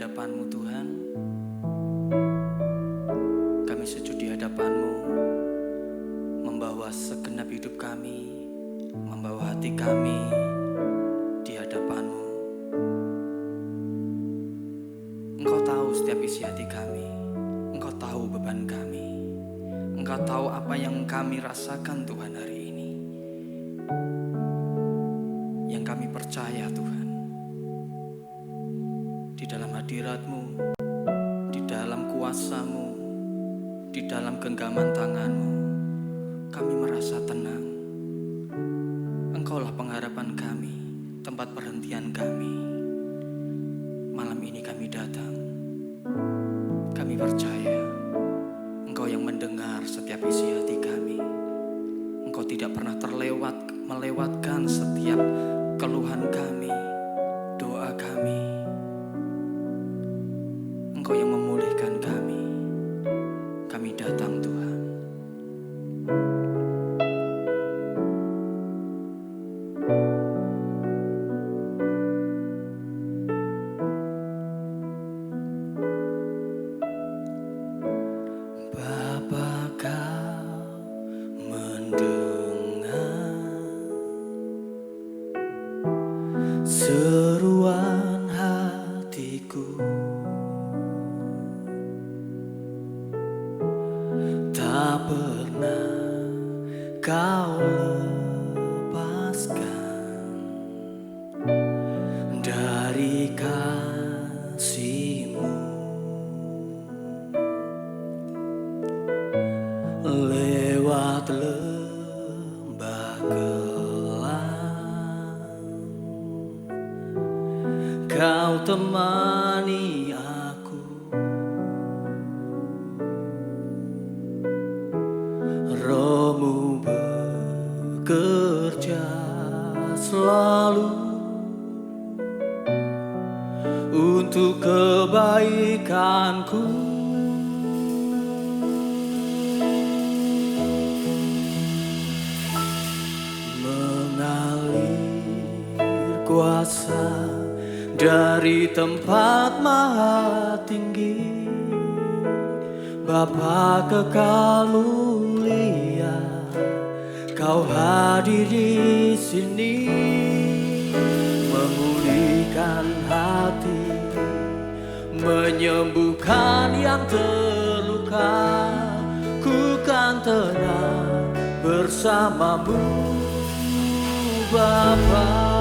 hadapan-Mu Tuhan. Kami sujud di hadapan-Mu, membawa segenap hidup kami, membawa hati kami di hadapan-Mu. Engkau tahu setiap isi hati kami, Engkau tahu beban kami, Engkau tahu apa yang kami rasakan Tuhan hari ini. Yang kami percaya Tuhan, di dalam hadirat-Mu, di dalam kuasa-Mu, di dalam genggaman tangan-Mu, kami merasa tenang. Engkaulah pengharapan kami, tempat perhentian kami. Malam ini kami datang, kami percaya Engkau yang mendengar setiap isi hati kami. Engkau tidak pernah melewatkan setiap keluhan kami, doa kami. Engkau yang memulihkan kami. Kami datang Tuhan. Bapa, Kau mendengar seruan hatiku. Tak pernah Kau lepaskan dari kasih-Mu. Lewat lembah kelam, Kau temani aku. Roh-Mu bekerja selalu untuk kebaikanku. Mengalir kuasa dari tempat maha tinggi, Bapa kekal mulia, Kau hadir di sini, memulihkan hati, menyembuhkan yang terluka. Ku kan tenang bersama-Mu, Bapa.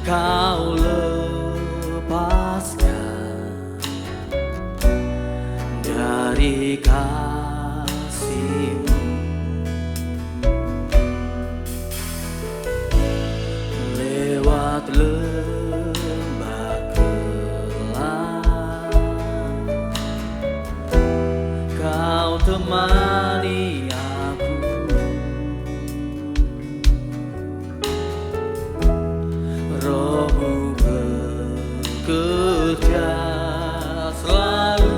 Kau lepaskan dari kasih-Mu. Lewat lembah kelam, Kau temani aku. Roh-Mu bekerja selalu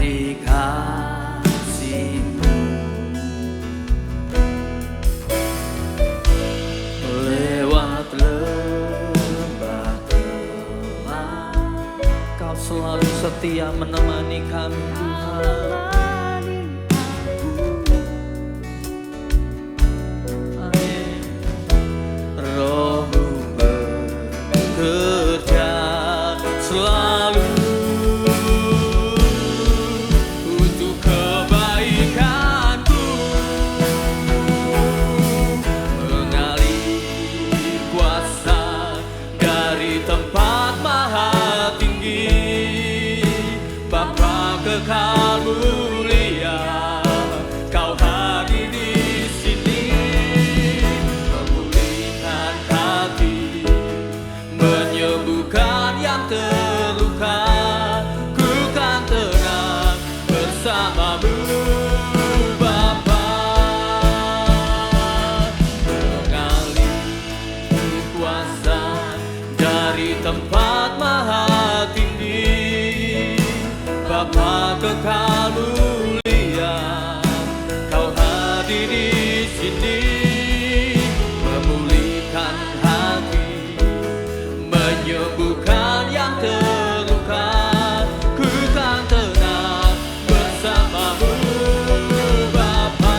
dari kasih-Mu. Lewat lembah gelap, Kau selalu setia menemani kami, Tuhan. Kekal mulia, Kau hadir di sini, memulihkan hati, menyembuhkan yang terluka. Ku kan tenang bersama-Mu, Bapa. Mengalih kuasa dari tempat maha tinggi, Bapa kekal mulia, Kau hadir di sini, memulihkan hati, menyembuhkan yang terluka. Ku kan tenang bersama-Mu, Bapa.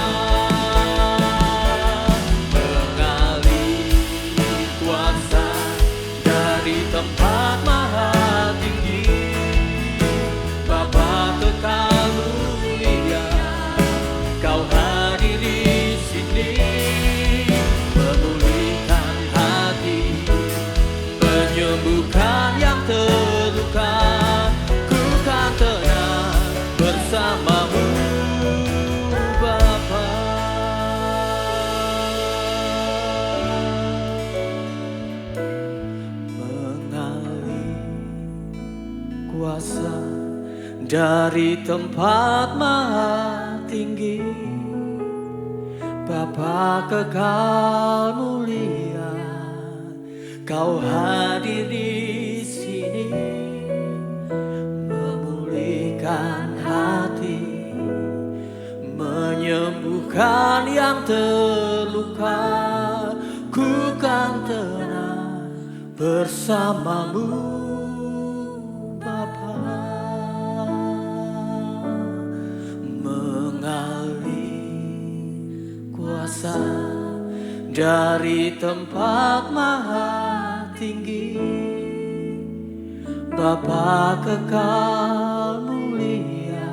Mengalih kuasa dari tempat maha tinggi, Bapa kekal mulia, Kau hadir di sini, memulihkan hati, menyembuhkan yang terluka. Ku kan tenang bersama-Mu, Bapa. Mengalih kuasa dari tempat maha tinggi, Bapa kekal mulia, Kau hadir di sini, memulihkan hati, menyembuhkan yang terluka. Ku kan tenang bersama-Mu, Bapa. Kuasa dari tempat maha tinggi, Bapa kekal mulia,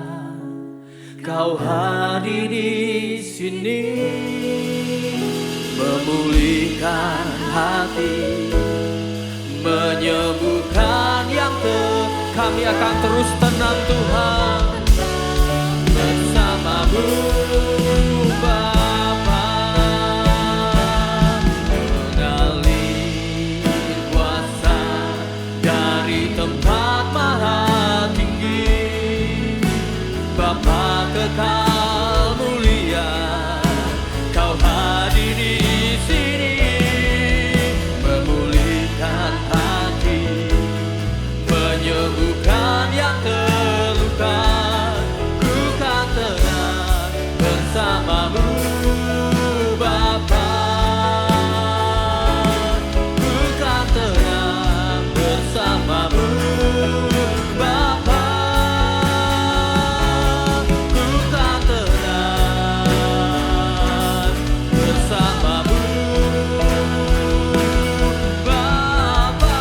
Kau hadir di sini, memulihkan hati, menyembuhkan yang kami akan terus tenang, Tuhan, bersama-Mu, Bapa. Mengalih kuasa dari tempat maha tinggi, Bapa kekal mulia, Kau hadir di sini, memulihkan hati, menyembuhkan yang terluka. Ku kan tenang bersama-Mu, Bapa. Ku kan tenang bersama-Mu, Bapa. Ku kan tenang bersama-Mu, Bapa.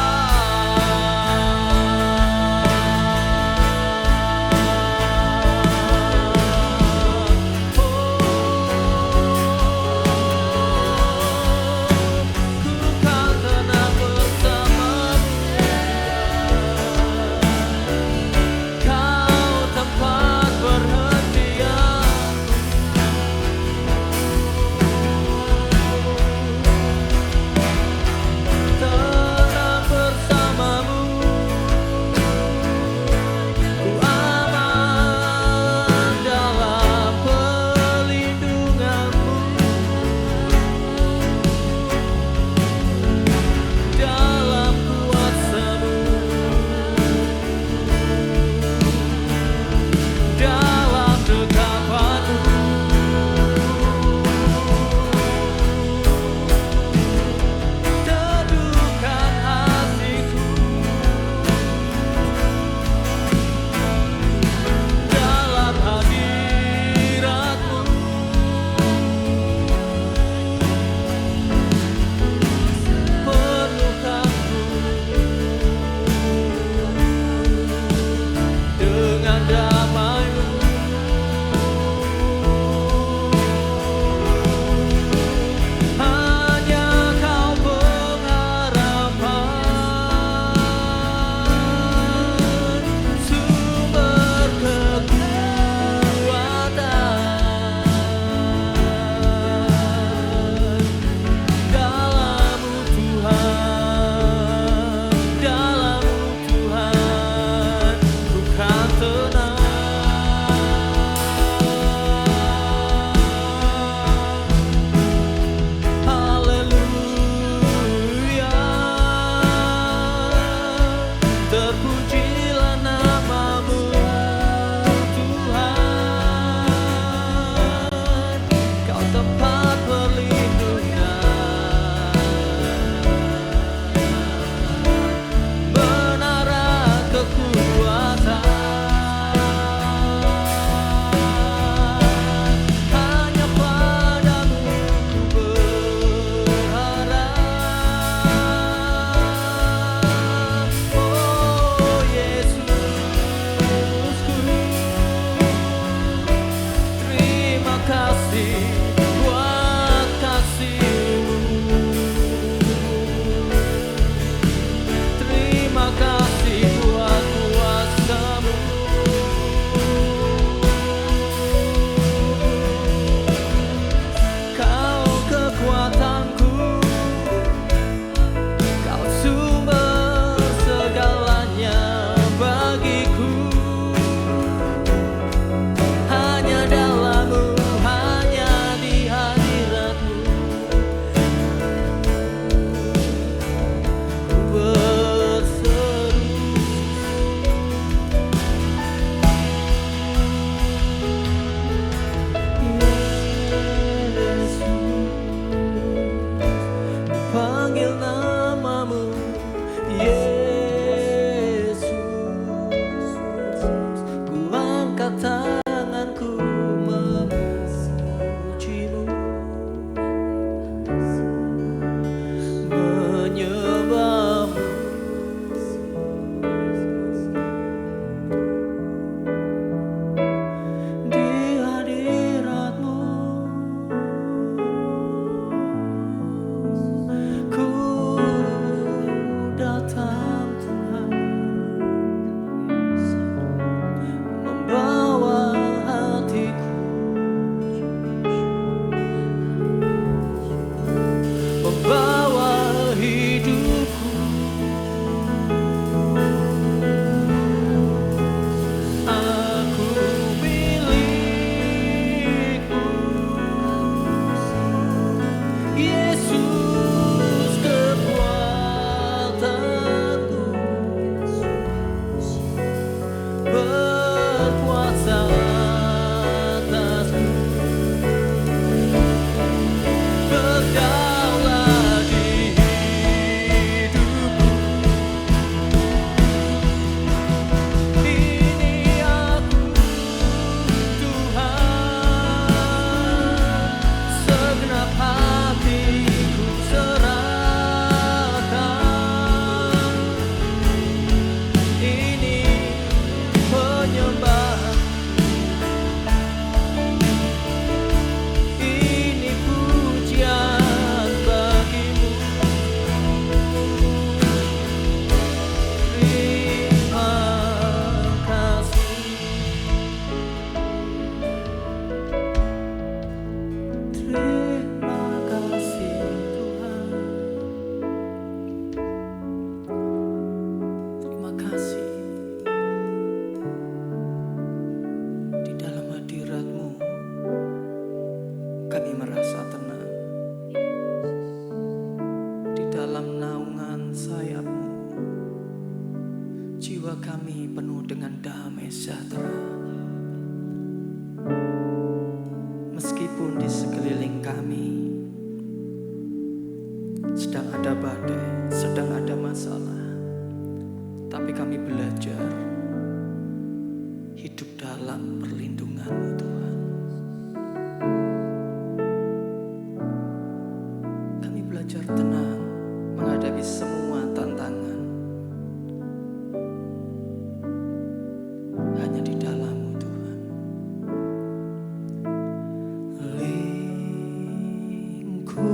sekalipun di sekeliling kami sedang ada badai, sedang ada masalah, tapi kami belajar hidup dalam perlindungan-Mu, Tuhan. Kami belajar tenang menghadapi semua tantangan hanya di dalam-Mu, Tuhan. Lingkupiku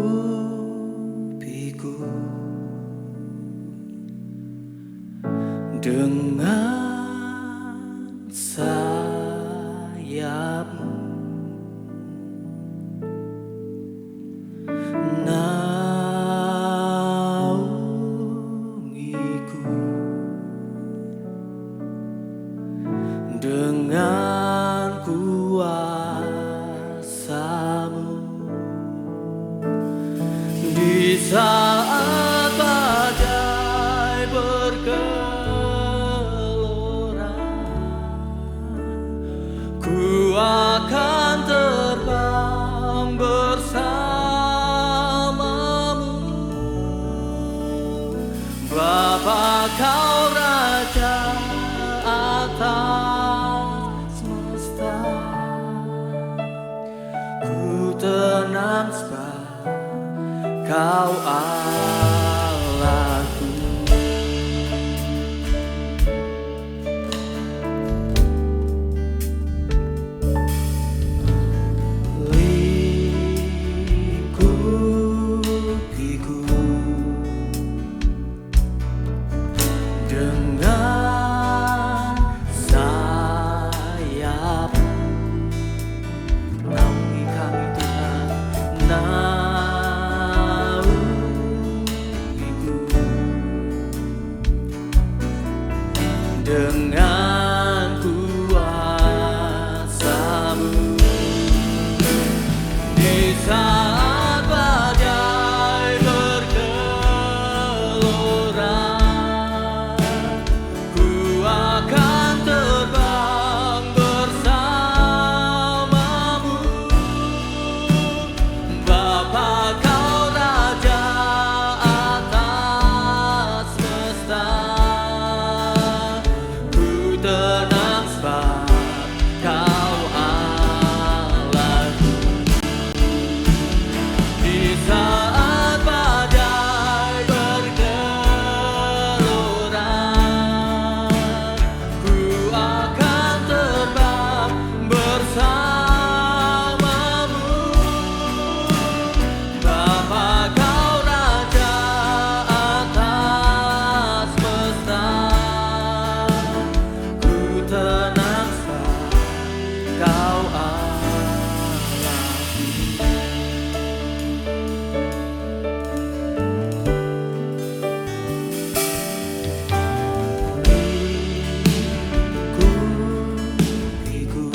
dengan sayap-Mu, naungiku dengan kuasa-Mu. Di saat badai bergelora, ku akan terbang bersama-Mu. Bapa, Kau Raja atas semesta, ku tenang sebab Kau Allahku. Lingkupiku dengan sayap-Mu, naungi kami Tuhan, dengan kuasa-Mu. Di saat badai bergelora, ku akan terbang bersama-Mu. Bapa, Kau Raja atas semesta, tenang sebab Kau Allahku. Di saat badai bergelora, ku akan terbang bersama-Mu. Bapa, Kau Raja atas semesta, tenang sebab Kau Allahku. Lingkupiku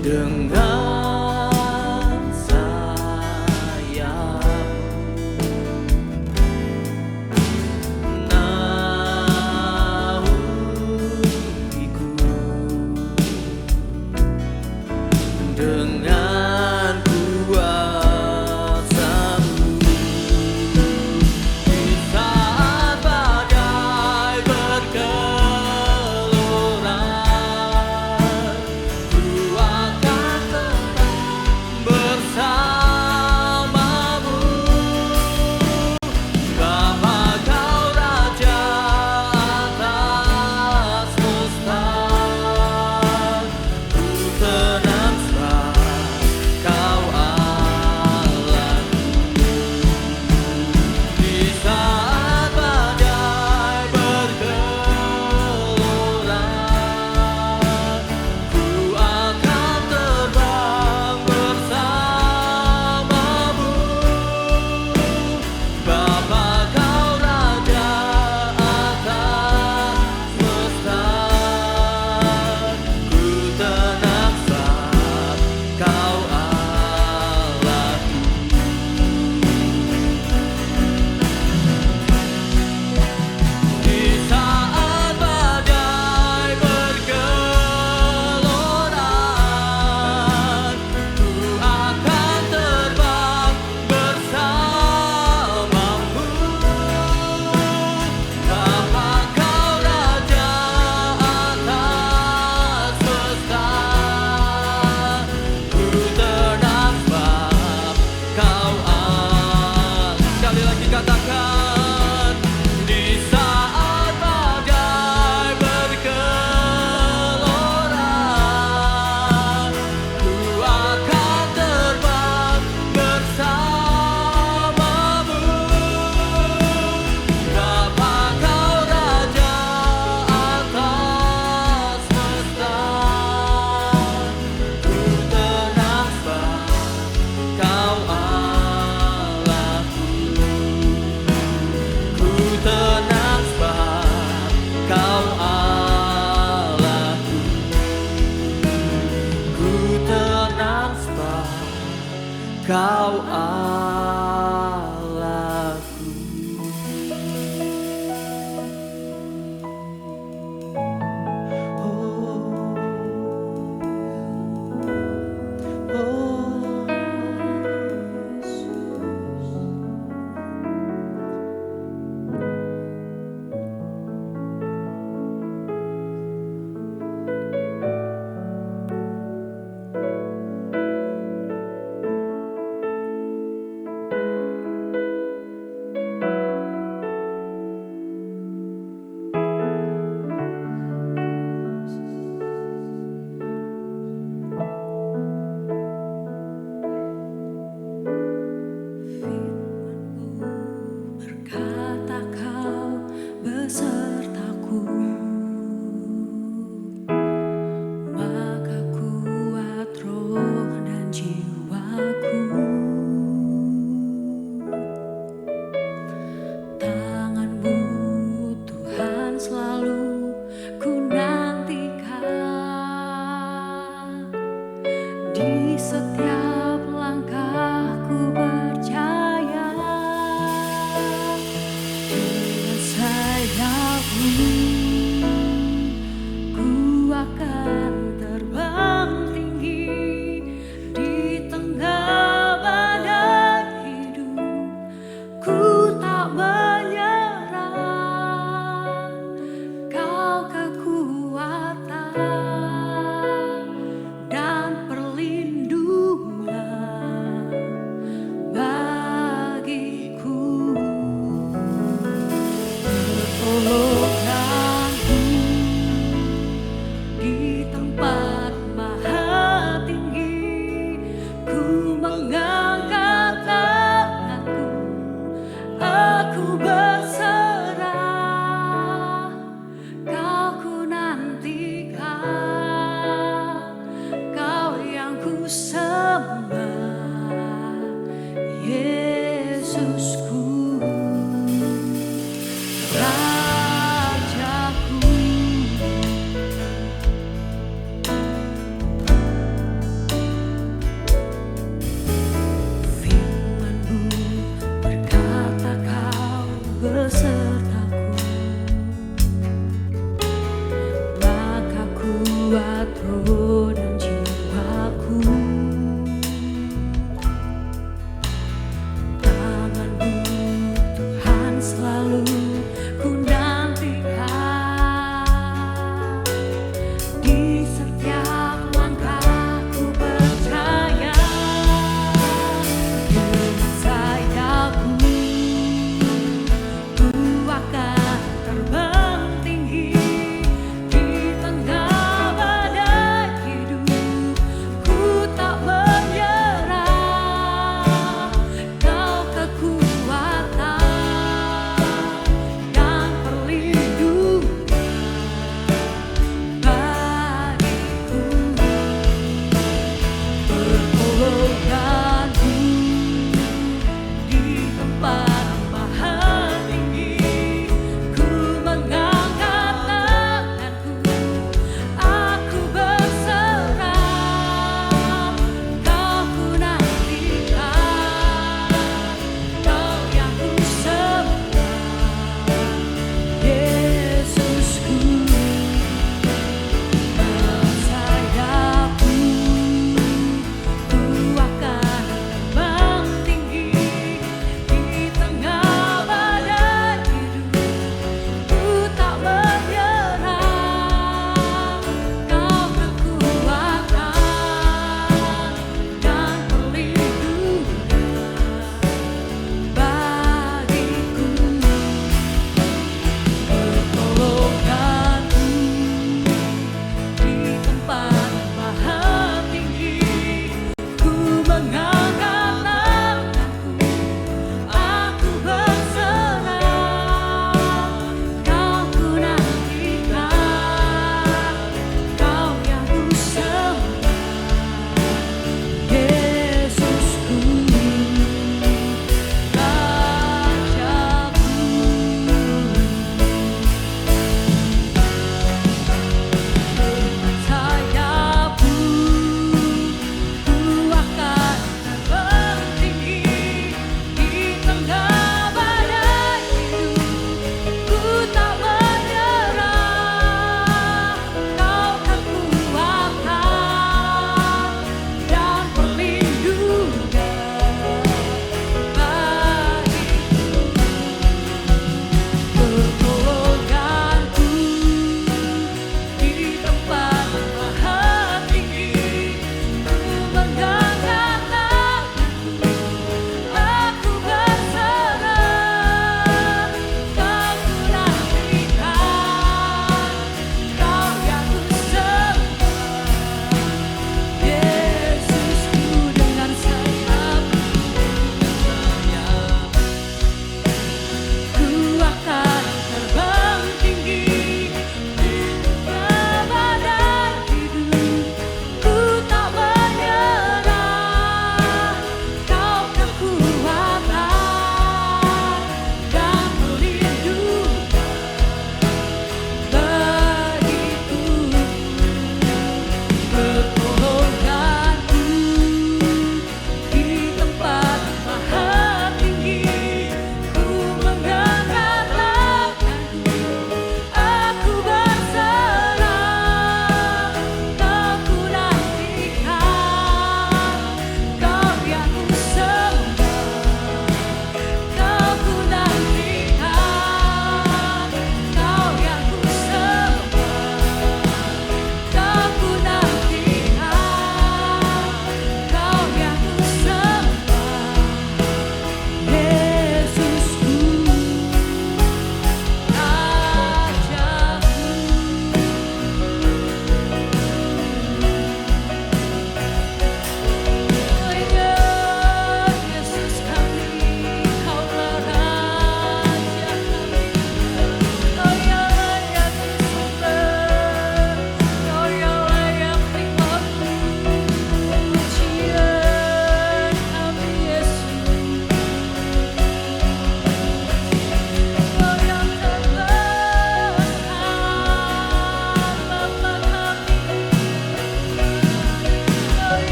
dengan sayap-Mu, naungiku dengan kuasa-Mu. Di saat badai bergelora, ku akan Kau Allahku.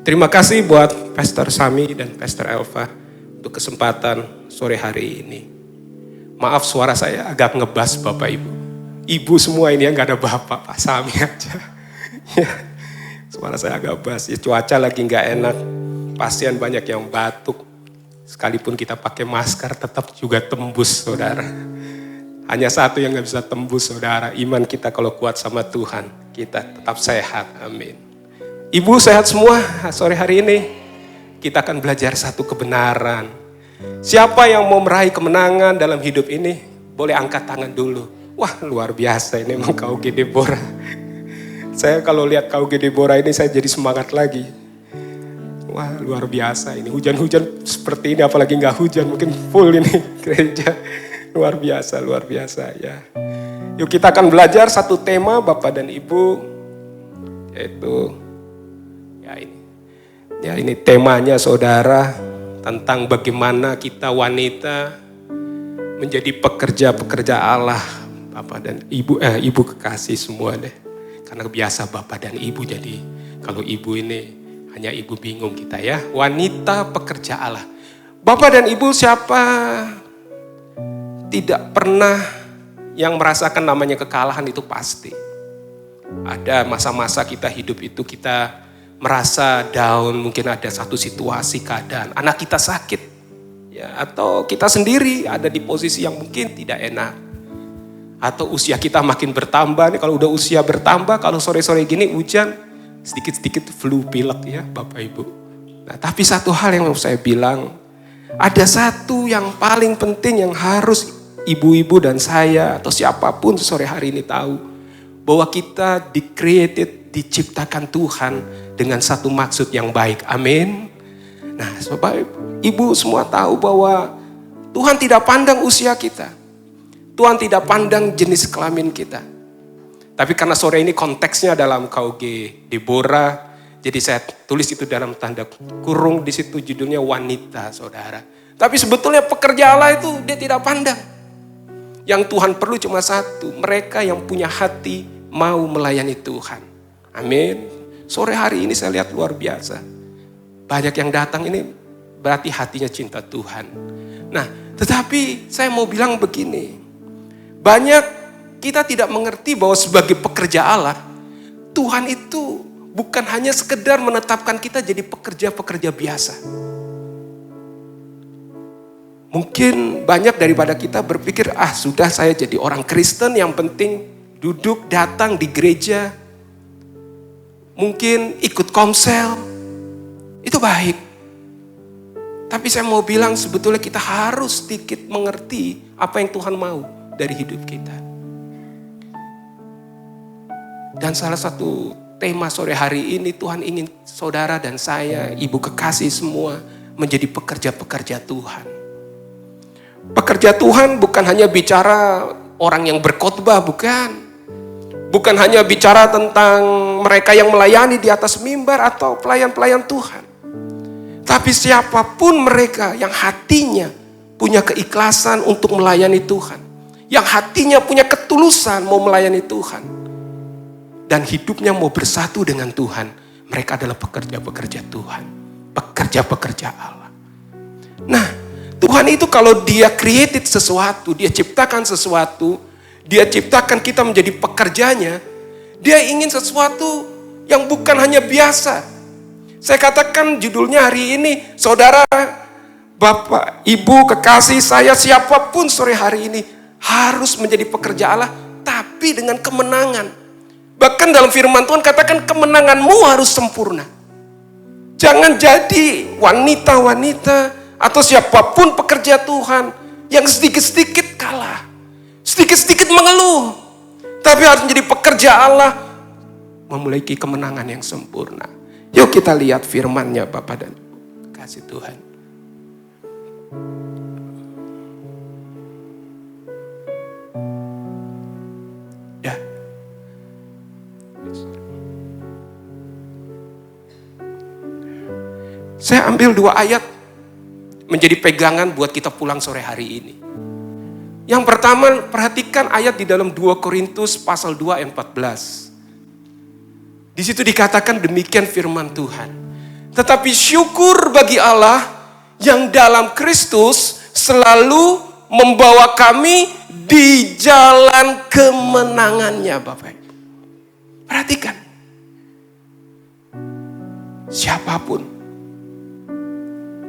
Terima kasih buat Pastor Sami dan Pastor Elva untuk kesempatan sore hari ini. Maaf suara saya agak ngebas Bapak Ibu. Ibu semua ini yang gak ada Bapak, Pak Sami aja. Ya, suara saya agak bas. Ya, cuaca lagi gak enak. Pasien banyak yang batuk. Sekalipun kita pakai masker tetap juga tembus saudara. Hanya satu yang gak bisa tembus saudara. Iman kita kalau kuat sama Tuhan. Kita tetap sehat. Amin. Ibu sehat semua sore hari ini. Kita akan belajar satu kebenaran. Siapa yang mau meraih kemenangan dalam hidup ini, boleh angkat tangan dulu. Wah luar biasa ini emang KUG Deborah. Saya kalau lihat KUG Deborah ini saya jadi semangat lagi. Wah luar biasa ini, hujan-hujan seperti ini apalagi gak hujan, mungkin full ini gereja. Luar biasa ya. Yuk kita akan belajar satu tema Bapak dan Ibu, yaitu ini temanya saudara, tentang bagaimana kita wanita menjadi pekerja-pekerja Allah. Bapak dan Ibu, Ibu kekasih semua deh. Karena biasa Bapak dan Ibu, jadi kalau Ibu ini hanya Ibu bingung kita ya. Wanita pekerja Allah. Bapak dan Ibu siapa tidak pernah yang merasakan namanya kekalahan itu pasti. Ada masa-masa kita hidup itu kita merasa down, mungkin ada satu situasi keadaan anak kita sakit ya, atau kita sendiri ada di posisi yang mungkin tidak enak, atau usia kita makin bertambah nih. Kalau udah usia bertambah, kalau sore-sore gini hujan, sedikit-sedikit flu pilek ya Bapak Ibu. Nah, tapi satu hal yang mau saya bilang, ada satu yang paling penting yang harus ibu-ibu dan saya atau siapapun sore hari ini tahu, bahwa kita diciptakan Tuhan dengan satu maksud yang baik. Amin. Nah, Bapak Ibu semua tahu bahwa Tuhan tidak pandang usia kita. Tuhan tidak pandang jenis kelamin kita. Tapi karena sore ini konteksnya dalam KUG Deborah, jadi saya tulis itu dalam tanda kurung, di situ judulnya wanita, saudara. Tapi sebetulnya pekerja Allah itu dia tidak pandang. Yang Tuhan perlu cuma satu, mereka yang punya hati mau melayani Tuhan. Amin. Sore hari ini saya lihat luar biasa. Banyak yang datang ini berarti hatinya cinta Tuhan. Nah, tetapi saya mau bilang begini. Banyak kita tidak mengerti bahwa sebagai pekerja Allah, Tuhan itu bukan hanya sekedar menetapkan kita jadi pekerja-pekerja biasa. Mungkin banyak daripada kita berpikir, sudah saya jadi orang Kristen, yang penting duduk datang di gereja, mungkin ikut komsel, itu baik. Tapi saya mau bilang sebetulnya kita harus sedikit mengerti apa yang Tuhan mau dari hidup kita. Dan salah satu tema sore hari ini, Tuhan ingin saudara dan saya, ibu kekasih semua, menjadi pekerja-pekerja Tuhan. Pekerja Tuhan bukan hanya bicara orang yang berkhotbah, bukan. Bukan hanya bicara tentang mereka yang melayani di atas mimbar atau pelayan-pelayan Tuhan. Tapi siapapun mereka yang hatinya punya keikhlasan untuk melayani Tuhan. Yang hatinya punya ketulusan mau melayani Tuhan. Dan hidupnya mau bersatu dengan Tuhan. Mereka adalah pekerja-pekerja Tuhan. Pekerja-pekerja Allah. Nah, Tuhan itu kalau dia created sesuatu, dia ciptakan sesuatu, dia ciptakan kita menjadi pekerjanya. Dia ingin sesuatu yang bukan hanya biasa. Saya katakan judulnya hari ini, saudara, Bapak, Ibu, kekasih saya, siapapun sore hari ini harus menjadi pekerja Allah, tapi dengan kemenangan. Bahkan dalam firman Tuhan katakan kemenanganmu harus sempurna. Jangan jadi wanita-wanita atau siapapun pekerja Tuhan yang sedikit-sedikit kalah. Sedikit-sedikit mengeluh, tapi harus menjadi pekerja Allah, memiliki kemenangan yang sempurna. Yuk kita lihat firman-Nya Bapak dan Ibu, kasih Tuhan. Ya. Saya ambil 2 ayat menjadi pegangan buat kita pulang sore hari ini. Yang pertama, perhatikan ayat di dalam 2 Korintus pasal 2 ayat 14. Di situ dikatakan demikian firman Tuhan. Tetapi syukur bagi Allah yang dalam Kristus selalu membawa kami di jalan kemenangannya, Bapak Ibu. Perhatikan. Siapapun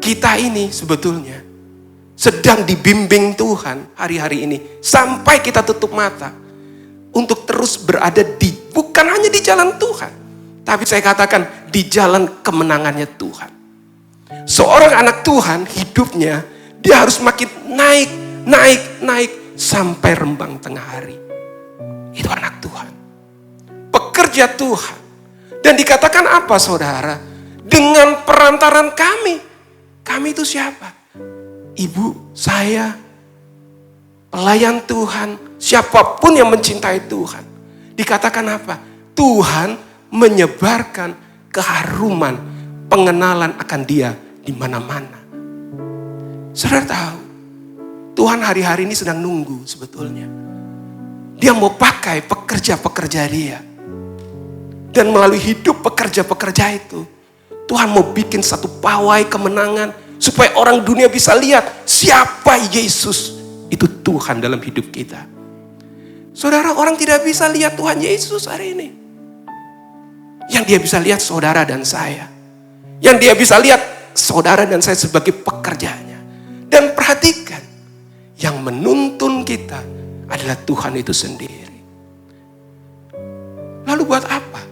kita ini sebetulnya sedang dibimbing Tuhan hari-hari ini sampai kita tutup mata untuk terus berada bukan hanya di jalan Tuhan, tapi saya katakan di jalan kemenangannya Tuhan. Seorang anak Tuhan hidupnya dia harus makin naik sampai rembang tengah hari. Itu anak Tuhan, pekerja Tuhan. Dan dikatakan apa, saudara? Dengan perantaran kami itu siapa? Ibu, saya, pelayan Tuhan, siapapun yang mencintai Tuhan. Dikatakan apa? Tuhan menyebarkan keharuman, pengenalan akan Dia di mana-mana. Saudara tahu, Tuhan hari-hari ini sedang nunggu sebetulnya. Dia mau pakai pekerja-pekerja Dia. Dan melalui hidup pekerja-pekerja itu, Tuhan mau bikin satu pawai kemenangan supaya orang dunia bisa lihat siapa Yesus. Itu Tuhan dalam hidup kita. Saudara, orang tidak bisa lihat Tuhan Yesus hari ini. Yang dia bisa lihat saudara dan saya. Yang dia bisa lihat saudara dan saya sebagai pekerjanya. Dan perhatikan, yang menuntun kita adalah Tuhan itu sendiri. Lalu buat apa?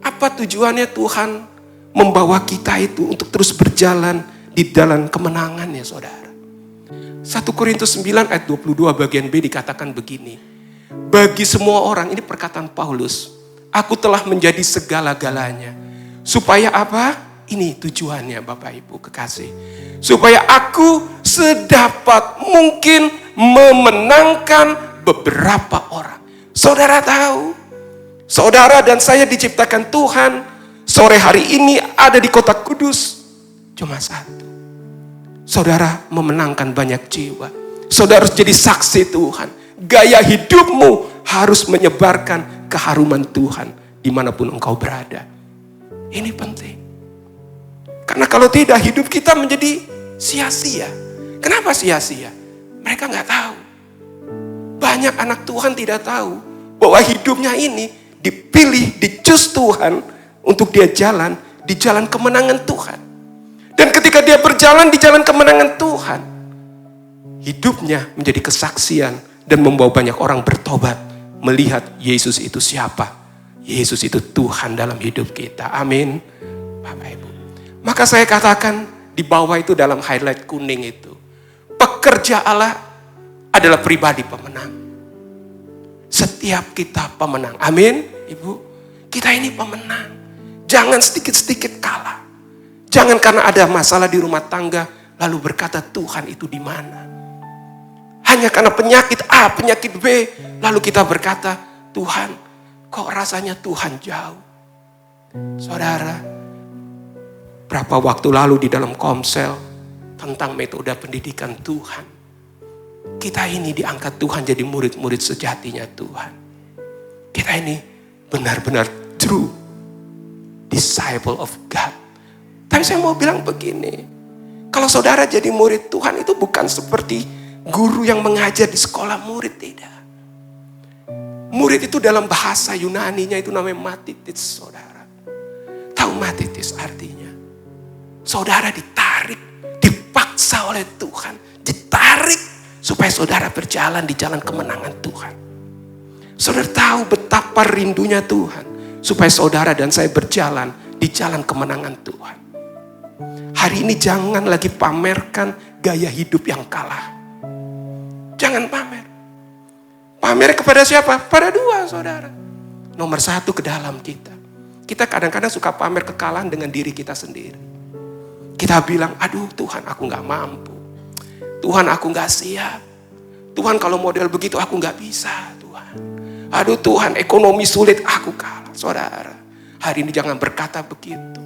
Apa tujuannya Tuhan membawa kita itu untuk terus berjalan di dalam kemenangannya, saudara? 1 Korintus 9 ayat 22 bagian B dikatakan begini. Bagi semua orang, ini perkataan Paulus, aku telah menjadi segala-galanya. Supaya apa? Ini tujuannya Bapak Ibu kekasih. Supaya aku sedapat mungkin memenangkan beberapa orang. Saudara tahu, saudara dan saya diciptakan Tuhan. Sore hari ini ada di kota Kudus. Cuma satu. Saudara memenangkan banyak jiwa. Saudara harus jadi saksi Tuhan. Gaya hidupmu harus menyebarkan keharuman Tuhan dimanapun engkau berada. Ini penting. Karena kalau tidak, hidup kita menjadi sia-sia. Kenapa sia-sia? Mereka nggak tahu. Banyak anak Tuhan tidak tahu bahwa hidupnya ini dipilih, dicus Tuhan untuk dia jalan di jalan kemenangan Tuhan. Dan ketika dia berjalan di jalan kemenangan Tuhan, hidupnya menjadi kesaksian dan membawa banyak orang bertobat, melihat Yesus itu siapa. Yesus itu Tuhan dalam hidup kita. Amin. Bapak Ibu. Maka saya katakan di bawah itu dalam highlight kuning itu, pekerja Allah adalah pribadi pemenang. Setiap kita pemenang. Amin, Ibu. Kita ini pemenang. Jangan sedikit-sedikit kalah. Jangan karena ada masalah di rumah tangga lalu berkata Tuhan itu di mana. Hanya karena penyakit A, penyakit B, lalu kita berkata, Tuhan, kok rasanya Tuhan jauh. Saudara, berapa waktu lalu di dalam komsel tentang metode pendidikan Tuhan. Kita ini diangkat Tuhan jadi murid-murid sejatinya Tuhan. Kita ini benar-benar true disciple of God. Tapi saya mau bilang begini, kalau saudara jadi murid Tuhan itu bukan seperti guru yang mengajar di sekolah murid, tidak. Murid itu dalam bahasa Yunaninya itu namanya matitis, saudara. Tahu matitis artinya? Saudara ditarik, dipaksa oleh Tuhan, ditarik supaya saudara berjalan di jalan kemenangan Tuhan. Saudara tahu betapa rindunya Tuhan supaya saudara dan saya berjalan di jalan kemenangan Tuhan. Hari ini jangan lagi pamerkan gaya hidup yang kalah. Jangan pamer. Pamer kepada siapa? Pada dua, saudara. Nomor satu ke dalam kita. Kita kadang-kadang suka pamer kekalahan dengan diri kita sendiri. Kita bilang, aduh Tuhan aku gak mampu. Tuhan aku gak siap. Tuhan kalau model begitu aku gak bisa Tuhan. Aduh Tuhan ekonomi sulit aku kalah. Saudara, hari ini jangan berkata begitu.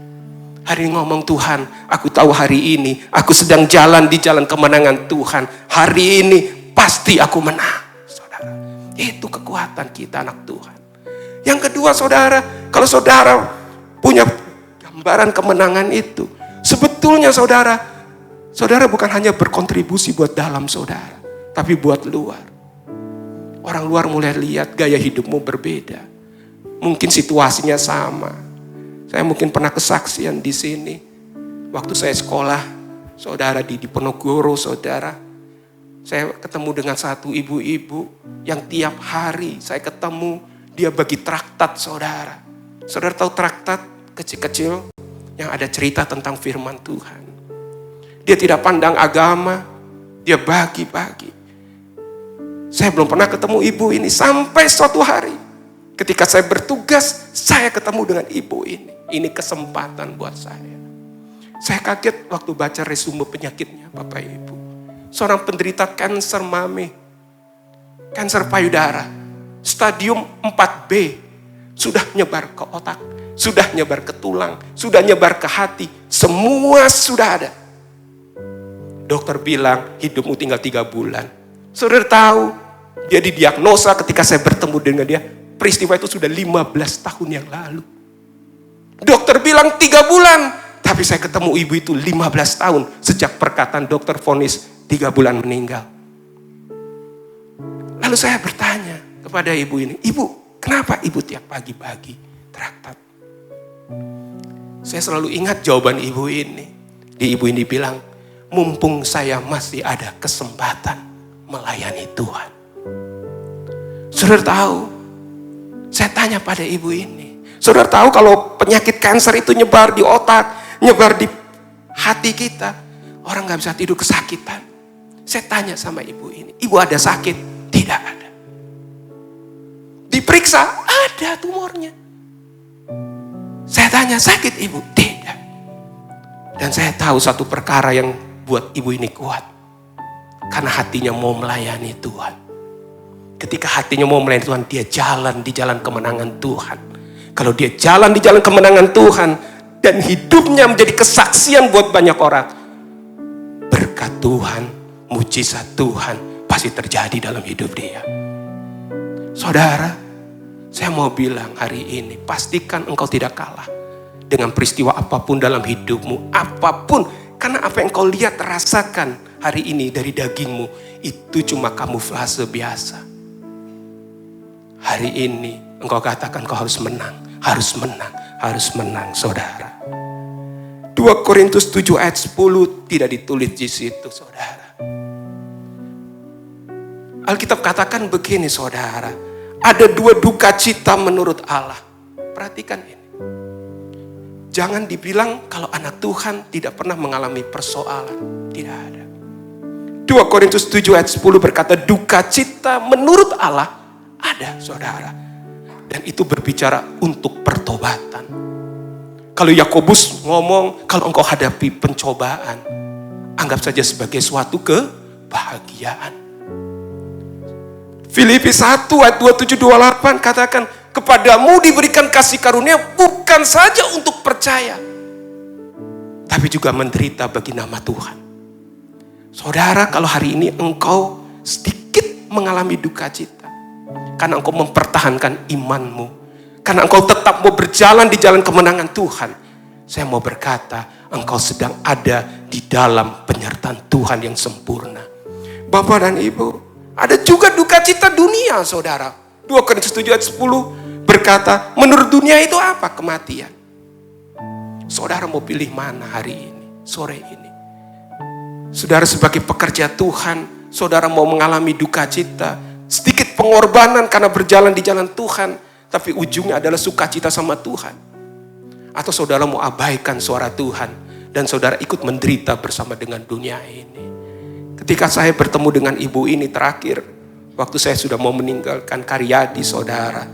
Hari ini ngomong Tuhan, aku tahu hari ini aku sedang jalan di jalan kemenangan Tuhan. Hari ini pasti aku menang. Saudara, itu kekuatan kita anak Tuhan. Yang kedua saudara, kalau saudara punya gambaran kemenangan itu. Sebetulnya saudara bukan hanya berkontribusi buat dalam saudara, tapi buat luar. Orang luar mulai lihat gaya hidupmu berbeda. Mungkin situasinya sama. Saya mungkin pernah kesaksian di sini. Waktu saya sekolah, saudara di Diponegoro, saudara. Saya ketemu dengan satu ibu-ibu yang tiap hari saya ketemu, dia bagi traktat saudara. Saudara tahu traktat kecil-kecil yang ada cerita tentang firman Tuhan. Dia tidak pandang agama, dia bagi-bagi. Saya belum pernah ketemu ibu ini sampai suatu hari. Ketika saya bertugas, saya ketemu dengan ibu ini. Ini kesempatan buat saya. Saya kaget waktu baca resume penyakitnya, Bapak Ibu. Seorang penderita kanker mame, kanker payudara, stadium 4B, sudah nyebar ke otak, sudah nyebar ke tulang, sudah nyebar ke hati, semua sudah ada. Dokter bilang hidupmu tinggal 3 bulan. Saudara tahu, dia didiagnosa ketika saya bertemu dengan dia, peristiwa itu sudah 15 tahun yang lalu. Dokter bilang 3 bulan, tapi saya ketemu ibu itu 15 tahun sejak perkataan dokter vonis 3 bulan meninggal. Lalu saya bertanya kepada ibu ini, ibu, kenapa ibu tiap pagi bagi traktat? Saya selalu ingat jawaban ibu ini. Ibu ini bilang, mumpung saya masih ada kesempatan melayani Tuhan. Saudara tahu, saya tanya pada ibu ini, saudara tahu kalau penyakit kanker itu nyebar di otak, nyebar di hati kita, orang gak bisa tidur kesakitan. Saya tanya sama ibu ini, ibu ada sakit? Tidak ada. Diperiksa, ada tumornya. Saya tanya, sakit ibu? Tidak. Dan saya tahu satu perkara yang buat ibu ini kuat. Karena hatinya mau melayani Tuhan. Ketika hatinya mau melayani Tuhan, dia jalan di jalan kemenangan Tuhan. Kalau dia jalan di jalan kemenangan Tuhan, dan hidupnya menjadi kesaksian buat banyak orang, berkat Tuhan, mujizat Tuhan pasti terjadi dalam hidup dia. Saudara, saya mau bilang hari ini, pastikan engkau tidak kalah dengan peristiwa apapun dalam hidupmu, apapun. Karena apa yang engkau lihat, rasakan hari ini dari dagingmu, itu cuma kamuflase biasa. Hari ini engkau katakan kau harus menang, harus menang, harus menang, saudara. 2 Korintus 7 ayat 10 tidak ditulis di situ, saudara. Alkitab katakan begini, saudara. Ada 2 duka cita menurut Allah. Perhatikan ini. Jangan dibilang kalau anak Tuhan tidak pernah mengalami persoalan. Tidak ada. 2 Korintus 7 ayat 10 berkata, duka cita menurut Allah ada, saudara. Dan itu berbicara untuk pertobatan. Kalau Yakobus ngomong, kalau engkau hadapi pencobaan, anggap saja sebagai suatu kebahagiaan. Filipi 1 ayat 27-28 katakan, kepadamu diberikan kasih karunia bukan saja untuk percaya, tapi juga menderita bagi nama Tuhan. Saudara, kalau hari ini engkau sedikit mengalami duka cita, karena engkau mempertahankan imanmu, karena engkau tetap mau berjalan di jalan kemenangan Tuhan, saya mau berkata, engkau sedang ada di dalam penyertaan Tuhan yang sempurna. Bapak dan Ibu, ada juga duka cita dunia, saudara. 2 Korintus 7 ayat 10 berkata, menurut dunia itu apa? Kematian. Saudara mau pilih mana hari ini, sore ini? Saudara sebagai pekerja Tuhan, saudara mau mengalami duka cita, sedikit pengorbanan karena berjalan di jalan Tuhan, tapi ujungnya adalah sukacita sama Tuhan. Atau saudara mau abaikan suara Tuhan, dan saudara ikut menderita bersama dengan dunia ini. Ketika saya bertemu dengan ibu ini terakhir, waktu saya sudah mau meninggalkan Karyadi, saudara,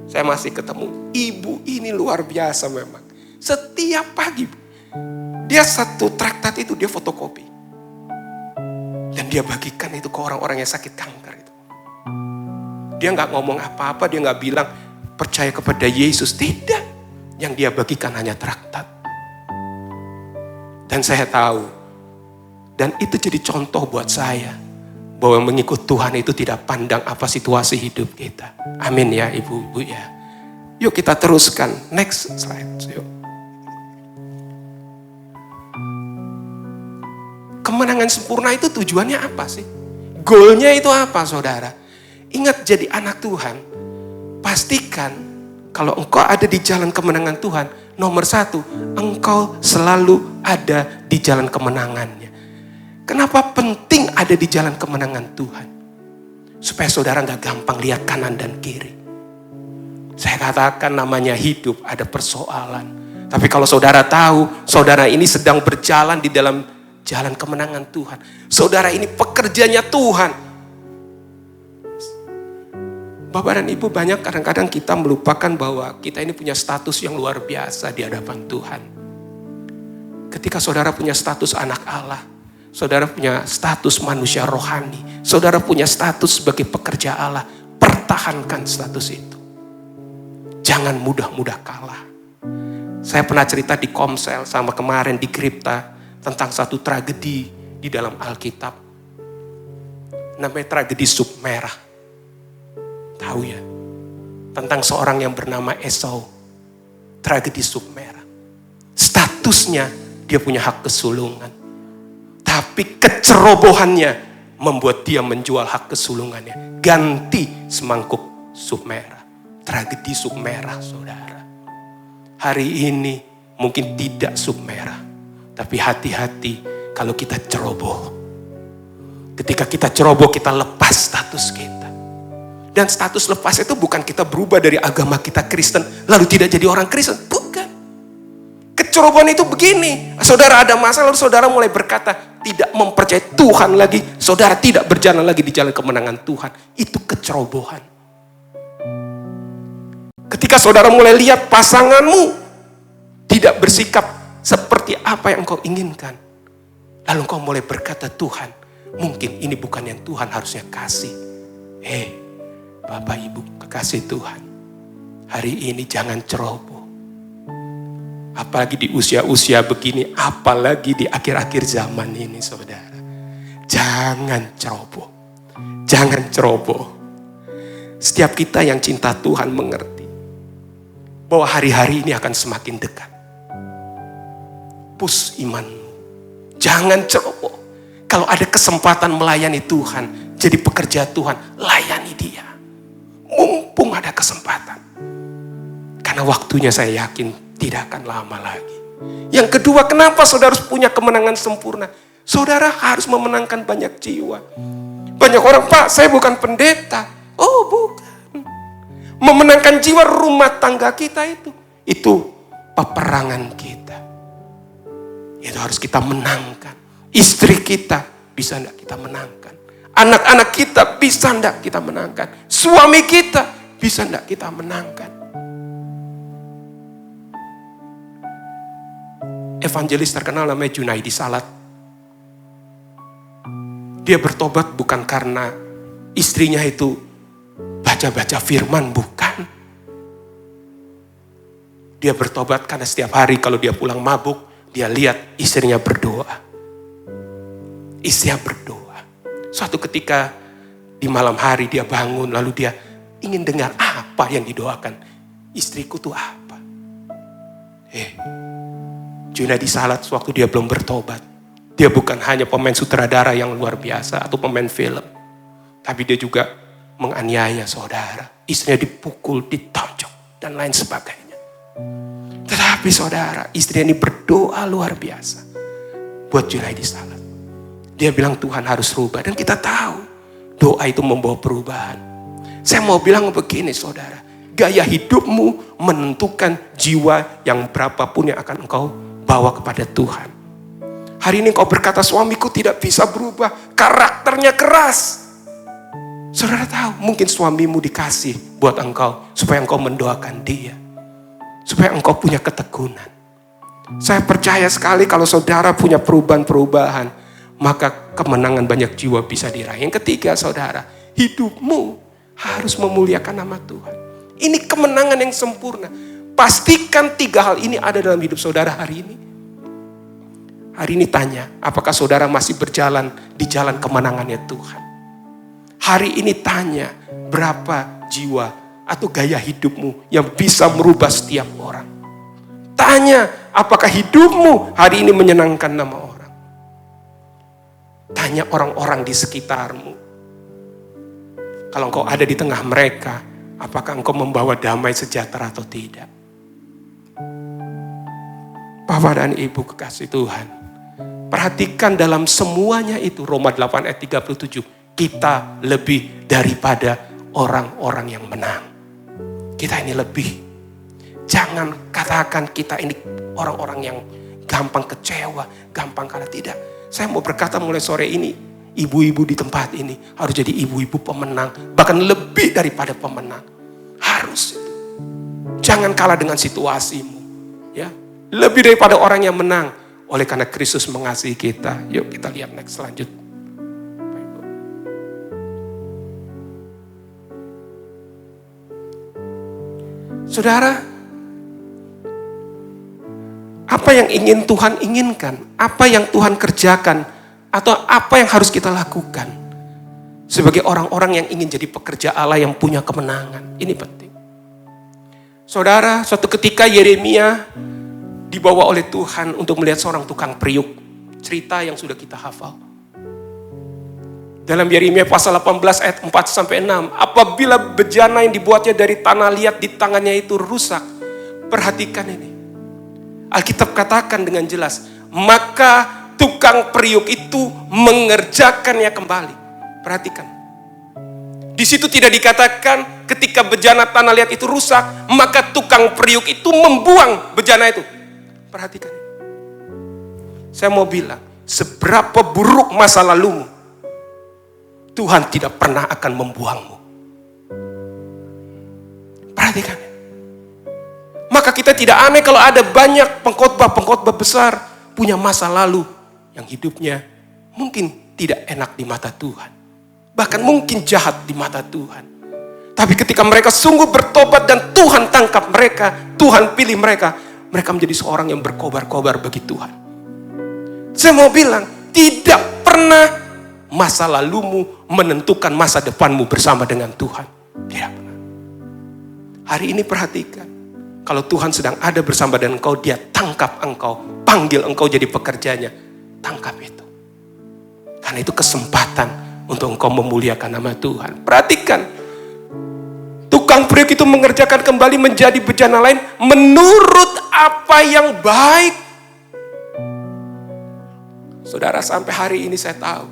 saya masih ketemu. Ibu ini luar biasa memang. Setiap pagi, dia satu traktat itu dia fotokopi. Dan dia bagikan itu ke orang-orang yang sakit kanker itu. Dia gak ngomong apa-apa, dia gak bilang percaya kepada Yesus. Tidak. Yang dia bagikan hanya traktat. Dan saya tahu, dan itu jadi contoh buat saya, bahwa mengikut Tuhan itu tidak pandang apa situasi hidup kita. Amin ya ibu-ibu ya. Yuk kita teruskan. Next slide. Yuk. kemenangan sempurna itu tujuannya apa sih? Goalnya itu apa, saudara? Ingat, jadi anak Tuhan, pastikan kalau engkau ada di jalan kemenangan Tuhan, nomor satu, engkau selalu ada di jalan kemenangannya. Kenapa penting ada di jalan kemenangan Tuhan? Supaya saudara gak gampang lihat kanan dan kiri. Saya katakan namanya hidup ada persoalan. Tapi kalau saudara tahu, saudara ini sedang berjalan di dalam jalan kemenangan Tuhan. Saudara ini pekerjanya Tuhan. Bapak dan Ibu, banyak kadang-kadang kita melupakan bahwa kita ini punya status yang luar biasa di hadapan Tuhan. Ketika saudara punya status anak Allah, saudara punya status manusia rohani, saudara punya status sebagai pekerja Allah, pertahankan status itu. Jangan mudah-mudah kalah. Saya pernah cerita di Komsel sama kemarin di Kripta tentang satu tragedi di dalam Alkitab. Namanya tragedi sup merah. Tahu ya? Tentang seorang yang bernama Esau. Tragedi sup merah. Statusnya dia punya hak kesulungan. Tapi kecerobohannya membuat dia menjual hak kesulungannya. Ganti semangkuk sup merah. Tragedi sup merah, saudara. Hari ini mungkin tidak sup merah. Tapi hati-hati kalau kita ceroboh. Ketika kita ceroboh, kita lepas status kita. Dan status lepas itu bukan kita berubah dari agama kita Kristen, lalu tidak jadi orang Kristen. Bukan. Kecerobohan itu begini. Saudara ada masalah, lalu saudara mulai berkata, tidak mempercayai Tuhan lagi. Saudara tidak berjalan lagi di jalan kemenangan Tuhan. Itu kecerobohan. Ketika saudara mulai lihat pasanganmu tidak bersikap seperti apa yang engkau inginkan. Lalu engkau mulai berkata, Tuhan, mungkin ini bukan yang Tuhan harusnya kasih. Bapak Ibu kekasih Tuhan, hari ini jangan ceroboh. Apalagi di usia-usia begini, apalagi di akhir-akhir zaman ini, saudara. Jangan ceroboh. Jangan ceroboh. Setiap kita yang cinta Tuhan mengerti bahwa hari-hari ini akan semakin dekat. Push imanmu. Jangan ceroboh. Kalau ada kesempatan melayani Tuhan, jadi pekerja Tuhan, layani Dia. Mumpung ada kesempatan. Karena waktunya saya yakin tidak akan lama lagi. Yang kedua, kenapa saudara harus punya kemenangan sempurna? Saudara harus memenangkan banyak jiwa. Banyak orang, Pak, saya bukan pendeta. Oh, bukan. Memenangkan jiwa rumah tangga kita itu peperangan kita. Itu harus kita menangkan. Istri kita bisa enggak kita menangkan. Anak-anak kita bisa enggak kita menangkan. Suami kita bisa enggak kita menangkan. Evangelis terkenal namanya Junaidi Salat. Dia bertobat bukan karena istrinya itu baca-baca firman, bukan. Dia bertobat karena setiap hari kalau dia pulang mabuk, dia lihat istrinya berdoa. Istrinya berdoa. Suatu ketika di malam hari dia bangun, lalu dia ingin dengar apa yang didoakan. Istriku tuh apa? Junaidi Salat waktu dia belum bertobat, dia bukan hanya pemain sutradara yang luar biasa atau pemain film. Tapi dia juga menganiaya saudara. Istrinya dipukul, ditonjok, dan lain sebagainya. Tetapi saudara, istrinya ini berdoa luar biasa buat Junaidi Salat. Dia bilang Tuhan harus rubah. Dan kita tahu doa itu membawa perubahan. Saya mau bilang begini saudara. Gaya hidupmu menentukan jiwa yang berapapun yang akan engkau bawa kepada Tuhan. Hari ini engkau berkata suamiku tidak bisa berubah. Karakternya keras. Saudara tahu, mungkin suamimu dikasih buat engkau supaya engkau mendoakan dia. Supaya engkau punya ketekunan. Saya percaya sekali kalau saudara punya perubahan-perubahan, maka kemenangan banyak jiwa bisa diraih. Yang ketiga saudara, hidupmu harus memuliakan nama Tuhan. Ini kemenangan yang sempurna. Pastikan 3 hal ini ada dalam hidup saudara hari ini. Hari ini tanya, apakah saudara masih berjalan di jalan kemenangannya Tuhan? Hari ini tanya, berapa jiwa atau gaya hidupmu yang bisa merubah setiap orang? Tanya, apakah hidupmu hari ini menyenangkan nama orang? Tanya orang-orang di sekitarmu. Kalau engkau ada di tengah mereka, apakah engkau membawa damai sejahtera atau tidak? Bapak dan Ibu kekasih Tuhan, perhatikan dalam semuanya itu, Roma 8 ayat 37, kita lebih daripada orang-orang yang menang. Kita ini lebih. Jangan katakan kita ini orang-orang yang gampang kecewa, gampang kalah. Tidak. Saya mau berkata mulai sore ini, ibu-ibu di tempat ini harus jadi ibu-ibu pemenang. Bahkan lebih daripada pemenang. Harus. Jangan kalah dengan situasimu. Ya, lebih daripada orang yang menang. Oleh karena Kristus mengasihi kita. Yuk kita lihat next selanjutnya. Saudara, apa yang ingin Tuhan inginkan, apa yang Tuhan kerjakan, atau apa yang harus kita lakukan sebagai orang-orang yang ingin jadi pekerja Allah yang punya kemenangan. Ini penting. Saudara, suatu ketika Yeremia dibawa oleh Tuhan untuk melihat seorang tukang periuk. Cerita yang sudah kita hafal. Dalam Yeremia pasal 18 ayat 4-6. Apabila bejana yang dibuatnya dari tanah liat di tangannya itu rusak. Perhatikan ini. Alkitab katakan dengan jelas. Maka tukang periuk itu mengerjakannya kembali. Perhatikan. Di situ tidak dikatakan ketika bejana tanah liat itu rusak. Maka tukang periuk itu membuang bejana itu. Perhatikan. Saya mau bilang. Seberapa buruk masa lalumu, Tuhan tidak pernah akan membuangmu. Perhatikan. Maka kita tidak aneh kalau ada banyak pengkhotbah-pengkhotbah besar punya masa lalu yang hidupnya mungkin tidak enak di mata Tuhan. Bahkan mungkin jahat di mata Tuhan. Tapi ketika mereka sungguh bertobat dan Tuhan tangkap mereka, Tuhan pilih mereka, mereka menjadi seorang yang berkobar-kobar bagi Tuhan. Saya mau bilang, tidak pernah masa lalumu menentukan masa depanmu bersama dengan Tuhan. Tidak pernah. Hari ini perhatikan. Kalau Tuhan sedang ada bersama dengan engkau, Dia tangkap engkau. Panggil engkau jadi pekerjanya. Tangkap itu. Karena itu kesempatan untuk engkau memuliakan nama Tuhan. Perhatikan. Tukang periuk itu mengerjakan kembali menjadi bejana lain menurut apa yang baik. Saudara, sampai hari ini saya tahu.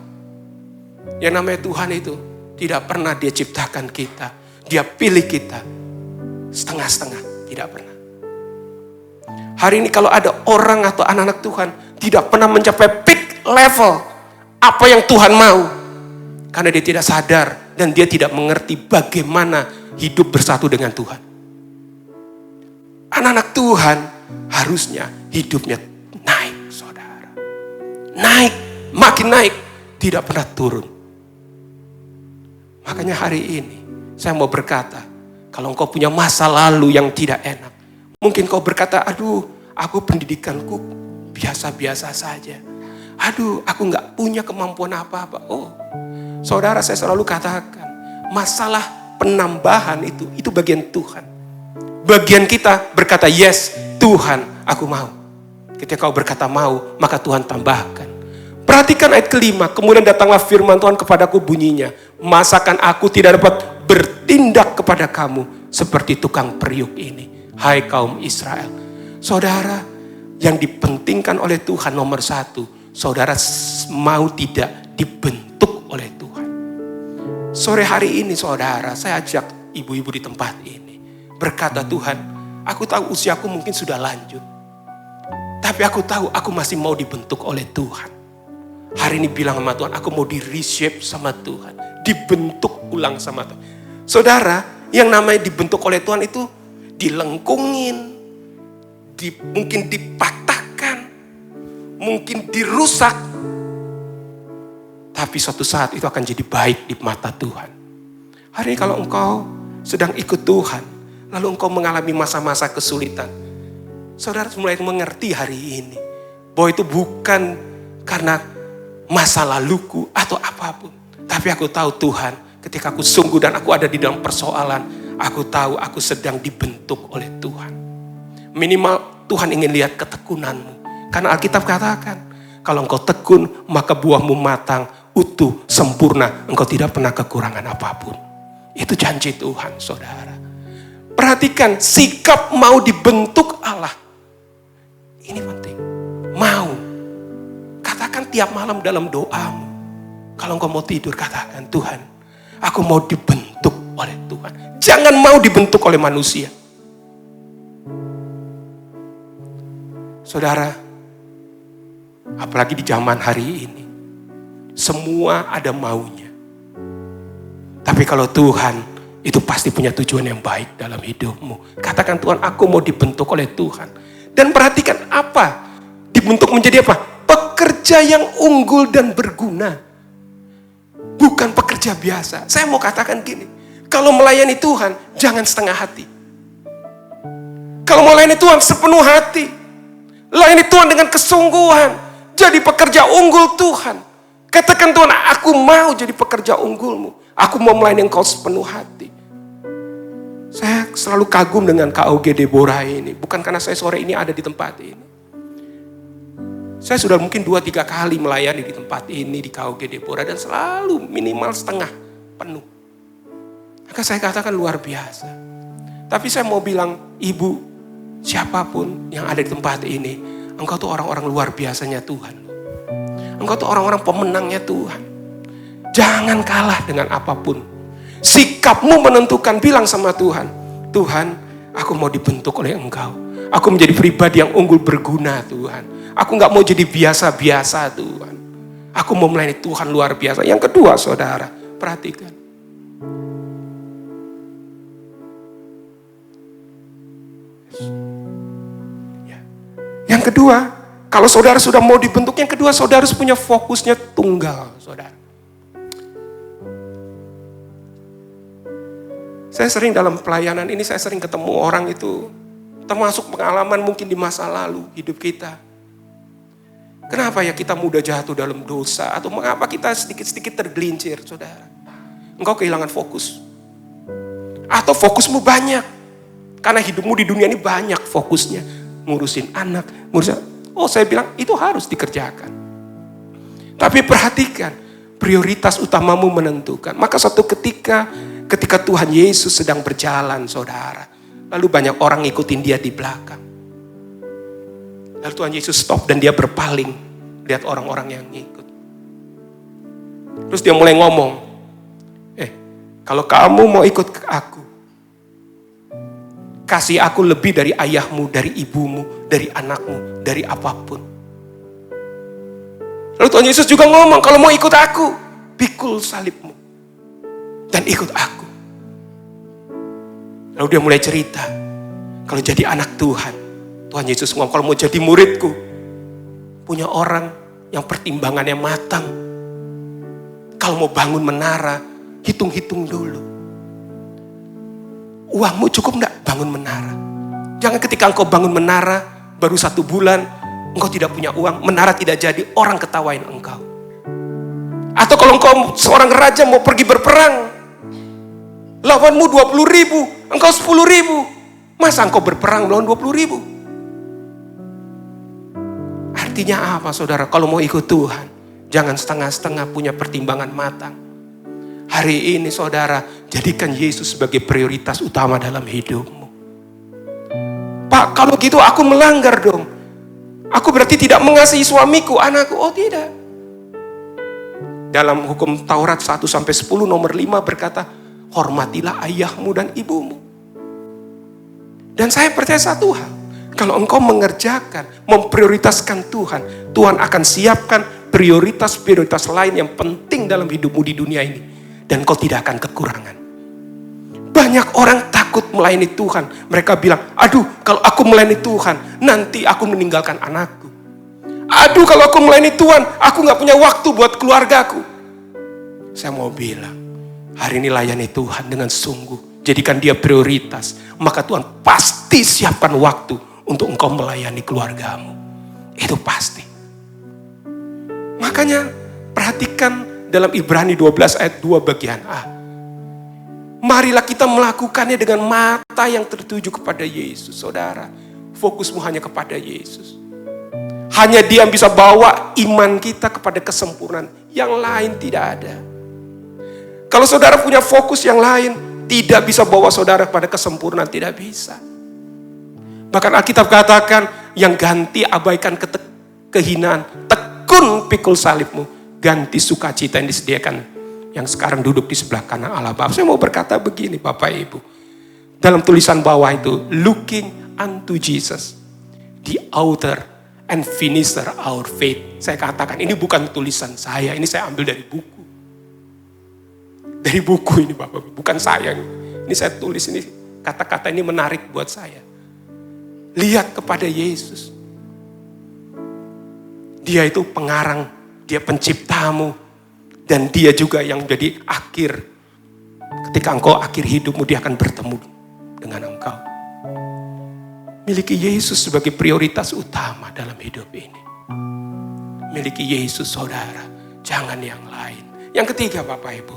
Yang namanya Tuhan itu tidak pernah Dia ciptakan kita. Dia pilih kita setengah-setengah. Tidak pernah. Hari ini kalau ada orang atau anak-anak Tuhan tidak pernah mencapai peak level apa yang Tuhan mau. Karena dia tidak sadar dan dia tidak mengerti bagaimana hidup bersatu dengan Tuhan. Anak-anak Tuhan harusnya hidupnya naik, saudara. Naik, makin naik. Tidak pernah turun. Makanya hari ini saya mau berkata, kalau engkau punya masa lalu yang tidak enak, mungkin kau berkata, aduh, aku pendidikanku biasa-biasa saja. Aduh, aku gak punya kemampuan apa-apa. Oh, saudara, saya selalu katakan, masalah penambahan itu bagian Tuhan. Bagian kita berkata, yes, Tuhan, aku mau. Ketika kau berkata mau, maka Tuhan tambahkan. Perhatikan ayat kelima, kemudian datanglah firman Tuhan kepadaku bunyinya, masakan aku tidak dapat bertindak kepada kamu seperti tukang periuk ini, hai kaum Israel. Saudara, yang dipentingkan oleh Tuhan nomor satu, saudara mau tidak dibentuk oleh Tuhan. Sore hari ini saudara, saya ajak ibu-ibu di tempat ini, berkata, Tuhan, aku tahu usiaku mungkin sudah lanjut, tapi aku tahu aku masih mau dibentuk oleh Tuhan. Hari ini bilang sama Tuhan, aku mau di-reshape sama Tuhan. Dibentuk ulang sama Tuhan. Saudara, yang namanya dibentuk oleh Tuhan itu dilengkungin, mungkin dipatahkan, mungkin dirusak. Tapi suatu saat itu akan jadi baik di mata Tuhan. Hari ini kalau engkau sedang ikut Tuhan, lalu engkau mengalami masa-masa kesulitan, saudara mulai mengerti hari ini, bahwa itu bukan karena masa laluku atau apapun. Tapi aku tahu Tuhan, ketika aku sungguh dan aku ada di dalam persoalan, aku tahu aku sedang dibentuk oleh Tuhan. Minimal Tuhan ingin lihat ketekunanmu. Karena Alkitab katakan, Kalau engkau tekun, maka buahmu matang, utuh, sempurna. Engkau tidak pernah kekurangan apapun. Itu janji Tuhan, saudara. Perhatikan, sikap mau dibentuk Allah. Ini penting. Mau. Katakan tiap malam dalam doamu. Kalau engkau mau tidur, katakan, Tuhan, aku mau dibentuk oleh Tuhan. Jangan mau dibentuk oleh manusia. Saudara, apalagi di zaman hari ini, semua ada maunya. Tapi kalau Tuhan, itu pasti punya tujuan yang baik dalam hidupmu. Katakan, Tuhan, aku mau dibentuk oleh Tuhan. Dan perhatikan apa? Dibentuk menjadi apa? Pekerja yang unggul dan berguna. Bukan pekerja biasa. Saya mau katakan gini, kalau melayani Tuhan, jangan setengah hati. Kalau melayani Tuhan sepenuh hati. Layani Tuhan dengan kesungguhan. Jadi pekerja unggul Tuhan. Katakan, Tuhan, aku mau jadi pekerja unggulmu. Aku mau melayani Engkau sepenuh hati. Saya selalu kagum dengan KOG Deborah ini. Bukan karena saya sore ini ada di tempat ini. Saya sudah mungkin 2-3 kali melayani di tempat ini, di KOG Deborah. Dan selalu minimal setengah penuh. Maka saya katakan luar biasa. Tapi saya mau bilang, ibu, siapapun yang ada di tempat ini, engkau tuh orang-orang luar biasanya Tuhan. Engkau tuh orang-orang pemenangnya Tuhan. Jangan kalah dengan apapun. Sikapmu menentukan, bilang sama Tuhan, Tuhan, aku mau dibentuk oleh Engkau. Aku menjadi pribadi yang unggul berguna Tuhan. Aku gak mau jadi biasa-biasa Tuhan. Aku mau melayani Tuhan luar biasa. Yang kedua, saudara, perhatikan. Yang kedua, kalau saudara sudah mau dibentuk, yang kedua saudara harus punya fokusnya tunggal, saudara. Saya sering dalam pelayanan ini, saya sering ketemu orang itu, termasuk pengalaman mungkin di masa lalu hidup kita. Kenapa ya kita mudah jatuh dalam dosa, atau mengapa kita sedikit-sedikit tergelincir, saudara? Engkau kehilangan fokus. Atau fokusmu banyak, karena hidupmu di dunia ini banyak fokusnya. Ngurusin anak, saya bilang itu harus dikerjakan. Tapi perhatikan, prioritas utamamu menentukan. Maka suatu ketika Tuhan Yesus sedang berjalan, saudara, lalu banyak orang ngikutin dia di belakang. Lalu Tuhan Yesus stop dan dia berpaling, lihat orang-orang yang ngikut. Terus dia mulai ngomong, kalau kamu mau ikut ke aku, kasih aku lebih dari ayahmu, dari ibumu, dari anakmu, dari apapun. Lalu Tuhan Yesus juga ngomong, kalau mau ikut aku, pikul salibmu dan ikut aku. Lalu dia mulai cerita, kalau jadi anak Tuhan, Tuhan Yesus ngomong, kalau mau jadi muridku, punya orang yang pertimbangannya matang. Kalau mau bangun menara, hitung-hitung dulu. Uangmu cukup enggak bangun menara? Jangan ketika engkau bangun menara, baru 1 bulan, engkau tidak punya uang, menara tidak jadi, orang ketawain engkau. Atau kalau engkau seorang raja mau pergi berperang, lawanmu 20.000, engkau 10.000. Masa engkau berperang melawan 20.000? Artinya apa, saudara? Kalau mau ikut Tuhan, jangan setengah-setengah, punya pertimbangan matang. Hari ini, saudara, jadikan Yesus sebagai prioritas utama dalam hidupmu. Pak, kalau gitu aku melanggar dong. Aku berarti tidak mengasihi suamiku, anakku. Oh tidak. Dalam hukum Taurat 1-10 nomor 5 berkata, hormatilah ayahmu dan ibumu. Dan saya percaya satu hal, kalau engkau mengerjakan, memprioritaskan Tuhan, Tuhan akan siapkan prioritas-prioritas lain yang penting dalam hidupmu di dunia ini. Dan kau tidak akan kekurangan. Banyak orang takut melayani Tuhan. Mereka bilang, aduh kalau aku melayani Tuhan, nanti aku meninggalkan anakku. Aduh kalau aku melayani Tuhan, aku gak punya waktu buat keluargaku. Saya mau bilang, hari ini layani Tuhan dengan sungguh. Jadikan dia prioritas. Maka Tuhan pasti siapkan waktu untuk engkau melayani keluargamu. Itu pasti. Makanya perhatikan dalam Ibrani 12 ayat 2 bagian A. Marilah kita melakukannya dengan mata yang tertuju kepada Yesus. Saudara, fokusmu hanya kepada Yesus. Hanya Dia yang bisa bawa iman kita kepada kesempurnaan. Yang lain tidak ada. Kalau saudara punya fokus yang lain, tidak bisa bawa saudara kepada kesempurnaan, tidak bisa. Bahkan Alkitab katakan, yang ganti abaikan kehinaan, tekun pikul salibmu, ganti sukacita yang disediakan, yang sekarang duduk di sebelah kanan Allah Bapa. Saya mau berkata begini Bapak Ibu, dalam tulisan bawah itu, looking unto Jesus, the author and finisher our faith. Saya katakan, ini bukan tulisan saya, ini saya ambil dari buku. Dari buku ini Bapak, bukan saya. Ini saya tulis, ini kata-kata ini menarik buat saya. Lihat kepada Yesus. Dia itu pengarang, Dia penciptamu. Dan Dia juga yang jadi akhir. Ketika engkau akhir hidupmu, Dia akan bertemu dengan engkau. Miliki Yesus sebagai prioritas utama dalam hidup ini. Miliki Yesus saudara, jangan yang lain. Yang ketiga Bapak Ibu,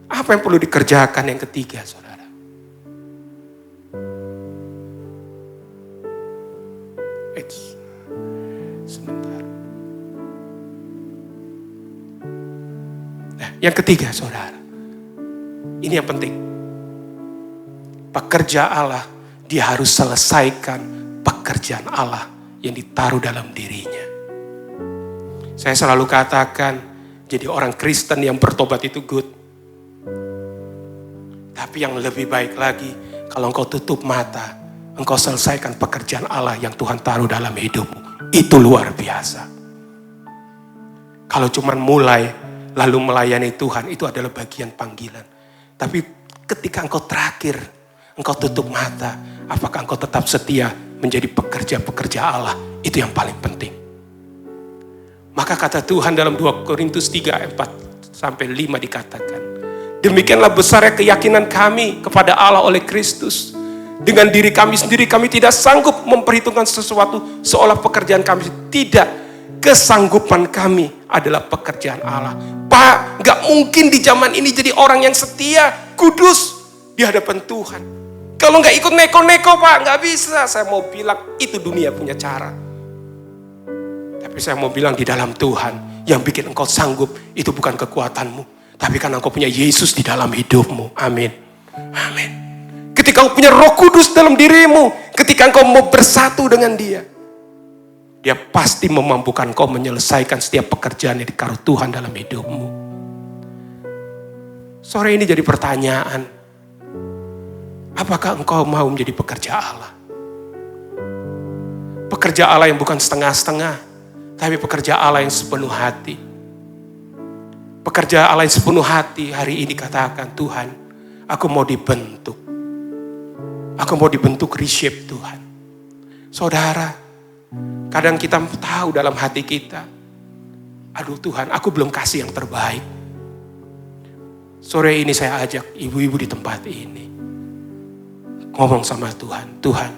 apa yang perlu dikerjakan yang ketiga saudara? Sebentar. Nah, yang ketiga saudara, ini yang penting. Pekerja Allah, Dia harus selesaikan pekerjaan Allah yang ditaruh dalam dirinya. Saya selalu katakan, jadi orang Kristen yang bertobat itu good. Tapi yang lebih baik lagi, kalau engkau tutup mata, engkau selesaikan pekerjaan Allah yang Tuhan taruh dalam hidupmu. Itu luar biasa. Kalau cuma mulai, lalu melayani Tuhan, itu adalah bagian panggilan. Tapi ketika engkau terakhir, engkau tutup mata, apakah engkau tetap setia menjadi pekerja-pekerja Allah? Itu yang paling penting. Maka kata Tuhan dalam 2 Korintus 3, 4-5 dikatakan, demikianlah besarnya keyakinan kami kepada Allah oleh Kristus. Dengan diri kami sendiri kami tidak sanggup memperhitungkan sesuatu seolah pekerjaan kami. Tidak, kesanggupan kami adalah pekerjaan Allah. Pak, gak mungkin di zaman ini jadi orang yang setia, kudus di hadapan Tuhan. Kalau gak ikut neko-neko Pak, gak bisa. Saya mau bilang itu dunia punya cara. Tapi saya mau bilang di dalam Tuhan, yang bikin engkau sanggup itu bukan kekuatanmu, tapi karena engkau punya Yesus di dalam hidupmu. Amin. Amin. Ketika engkau punya Roh Kudus dalam dirimu, ketika engkau mau bersatu dengan Dia, Dia pasti memampukan engkau menyelesaikan setiap pekerjaan yang ditaruh Tuhan dalam hidupmu. Sore ini jadi pertanyaan, apakah engkau mau menjadi pekerja Allah? Pekerja Allah yang bukan setengah-setengah, tapi pekerja Allah yang sepenuh hati. Pekerja Allah yang sepenuh hati hari ini katakan, Tuhan, aku mau dibentuk. Aku mau dibentuk reshape Tuhan. Saudara, kadang kita tahu dalam hati kita, aduh Tuhan, aku belum kasih yang terbaik. Sore ini saya ajak ibu-ibu di tempat ini, ngomong sama Tuhan, Tuhan,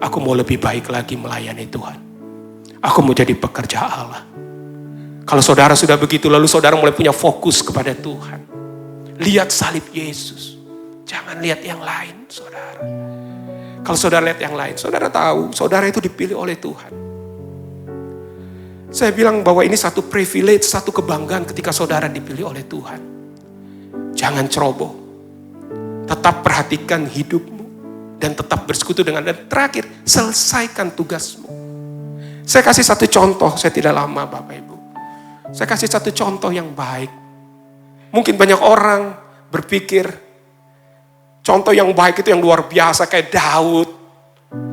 aku mau lebih baik lagi melayani Tuhan. Aku mau jadi pekerja Allah. Kalau saudara sudah begitu, lalu saudara mulai punya fokus kepada Tuhan. Lihat salib Yesus. Jangan lihat yang lain, saudara. Kalau saudara lihat yang lain, saudara tahu, saudara itu dipilih oleh Tuhan. Saya bilang bahwa ini satu privilege, satu kebanggaan ketika saudara dipilih oleh Tuhan. Jangan ceroboh. Tetap perhatikan hidupmu. Dan tetap bersekutu dengan, dan terakhir, selesaikan tugasmu. Saya kasih satu contoh, saya tidak lama Bapak Ibu. Saya kasih satu contoh yang baik. Mungkin banyak orang berpikir, contoh yang baik itu yang luar biasa kayak Daud,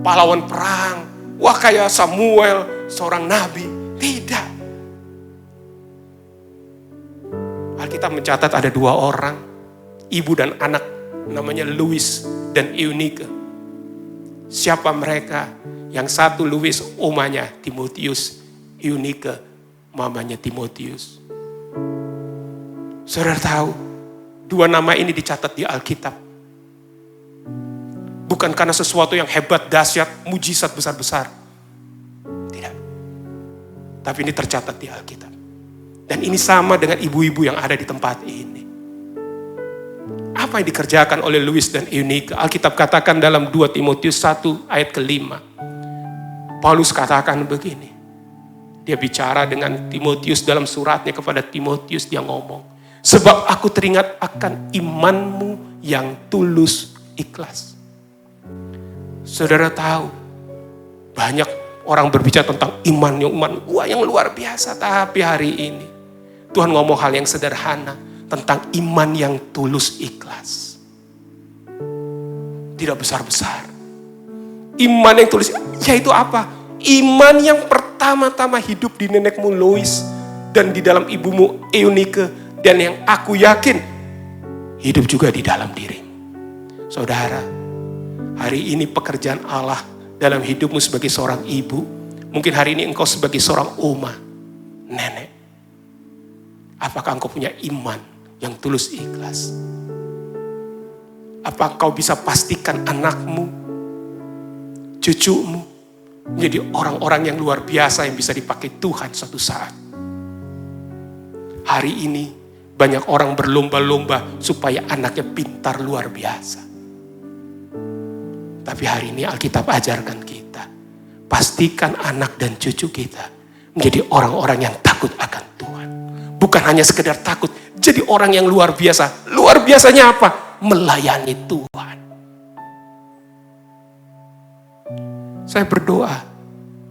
pahlawan perang. Wah kayak Samuel, seorang nabi. Tidak. Alkitab mencatat ada 2 orang, ibu dan anak, namanya Louis dan Eunike. Siapa mereka? Yang satu Louis, omanya Timotius. Eunike, mamanya Timotius. Saudara tahu, 2 nama ini dicatat di Alkitab. Bukan karena sesuatu yang hebat, dahsyat, mujizat besar-besar. Tidak. Tapi ini tercatat di Alkitab. Dan ini sama dengan ibu-ibu yang ada di tempat ini. Apa yang dikerjakan oleh Louis dan Eunike? Alkitab katakan dalam 2 Timotius 1 ayat ke-5. Paulus katakan begini. Dia bicara dengan Timotius dalam suratnya kepada Timotius, dia ngomong, sebab aku teringat akan imanmu yang tulus ikhlas. Saudara tahu, banyak orang berbicara tentang iman yang luar biasa. Tapi hari ini Tuhan ngomong hal yang sederhana tentang iman yang tulus ikhlas. Tidak besar-besar. Iman yang tulus, yaitu apa? Iman yang pertama-tama hidup di nenekmu Lois dan di dalam ibumu Eunike, dan yang aku yakin hidup juga di dalam dirimu. Saudara, hari ini pekerjaan Allah dalam hidupmu sebagai seorang ibu, mungkin hari ini engkau sebagai seorang oma, nenek. Apakah engkau punya iman yang tulus ikhlas? Apa engkau bisa pastikan anakmu, cucumu menjadi orang-orang yang luar biasa yang bisa dipakai Tuhan suatu saat? Hari ini banyak orang berlomba-lomba supaya anaknya pintar luar biasa. Tapi hari ini Alkitab ajarkan kita, pastikan anak dan cucu kita menjadi orang-orang yang takut akan Tuhan. Bukan hanya sekedar takut, jadi orang yang luar biasa. Luar biasanya apa? Melayani Tuhan. Saya berdoa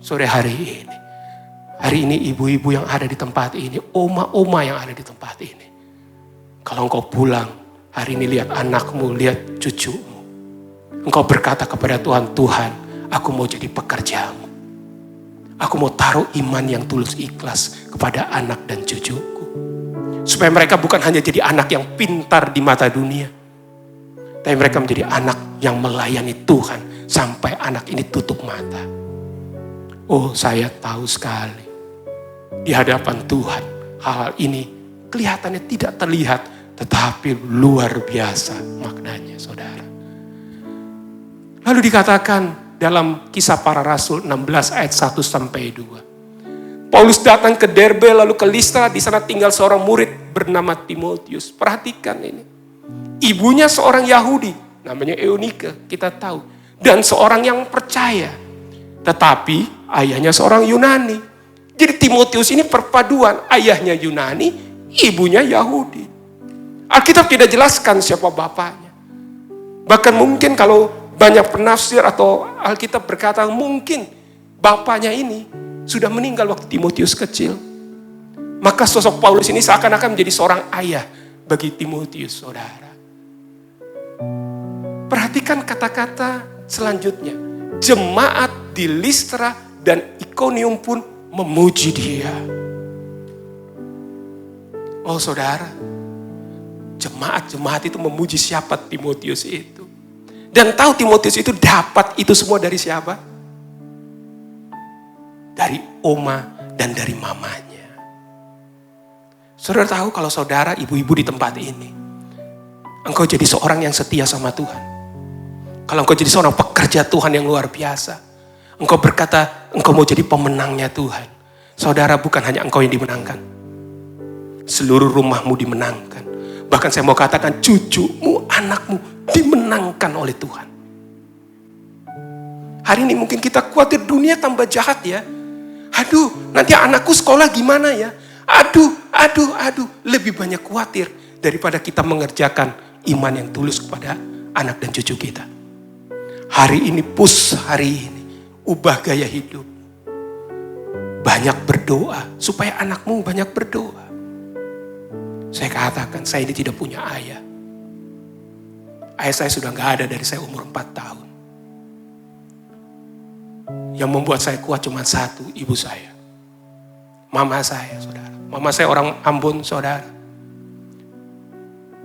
sore hari ini. Hari ini ibu-ibu yang ada di tempat ini, oma-oma yang ada di tempat ini. Kalau engkau pulang, hari ini lihat anakmu, lihat cucumu. Engkau berkata kepada Tuhan, Tuhan, aku mau jadi pekerjamu. Aku mau taruh iman yang tulus ikhlas kepada anak dan cucuku. Supaya mereka bukan hanya jadi anak yang pintar di mata dunia, tapi mereka menjadi anak yang melayani Tuhan sampai anak ini tutup mata. Oh, saya tahu sekali di hadapan Tuhan hal ini kelihatannya tidak terlihat, tetapi luar biasa maknanya, saudara. Lalu dikatakan dalam Kisah Para Rasul 16 ayat 1 sampai 2. Paulus datang ke Derbe lalu ke Listra, di sana tinggal seorang murid bernama Timotius. Perhatikan ini. Ibunya seorang Yahudi, namanya Eunike, kita tahu. Dan seorang yang percaya. Tetapi ayahnya seorang Yunani. Jadi Timotius ini perpaduan, ayahnya Yunani, ibunya Yahudi. Alkitab tidak jelaskan siapa bapaknya. Bahkan mungkin kalau banyak penafsir atau Alkitab berkata mungkin bapaknya ini sudah meninggal waktu Timotius kecil. Maka sosok Paulus ini seakan-akan menjadi seorang ayah bagi Timotius, saudara. Perhatikan kata-kata selanjutnya. Jemaat di Listra dan Ikonium pun memuji dia. Oh saudara, jemaat-jemaat itu memuji siapa Timotius itu. Dan tahu Timotius itu dapat itu semua dari siapa? Dari oma dan dari mamanya. Saudara tahu kalau saudara ibu-ibu di tempat ini, engkau jadi seorang yang setia sama Tuhan. Kalau engkau jadi seorang pekerja Tuhan yang luar biasa, engkau berkata engkau mau jadi pemenangnya Tuhan. Saudara, bukan hanya engkau yang dimenangkan. Seluruh rumahmu dimenangkan. Bahkan saya mau katakan cucumu, anakmu dimenangkan oleh Tuhan. Hari ini mungkin kita khawatir dunia tambah jahat ya. Aduh, nanti anakku sekolah gimana ya? Aduh. Lebih banyak khawatir daripada kita mengerjakan iman yang tulus kepada anak dan cucu kita. Hari ini hari ini ubah gaya hidup. Banyak berdoa supaya anakmu banyak berdoa. Saya katakan, saya ini tidak punya ayah. Ayah saya sudah gak ada dari saya umur 4 tahun. Yang membuat saya kuat cuma satu, ibu saya. Mama saya, saudara. Mama saya orang Ambon, saudara.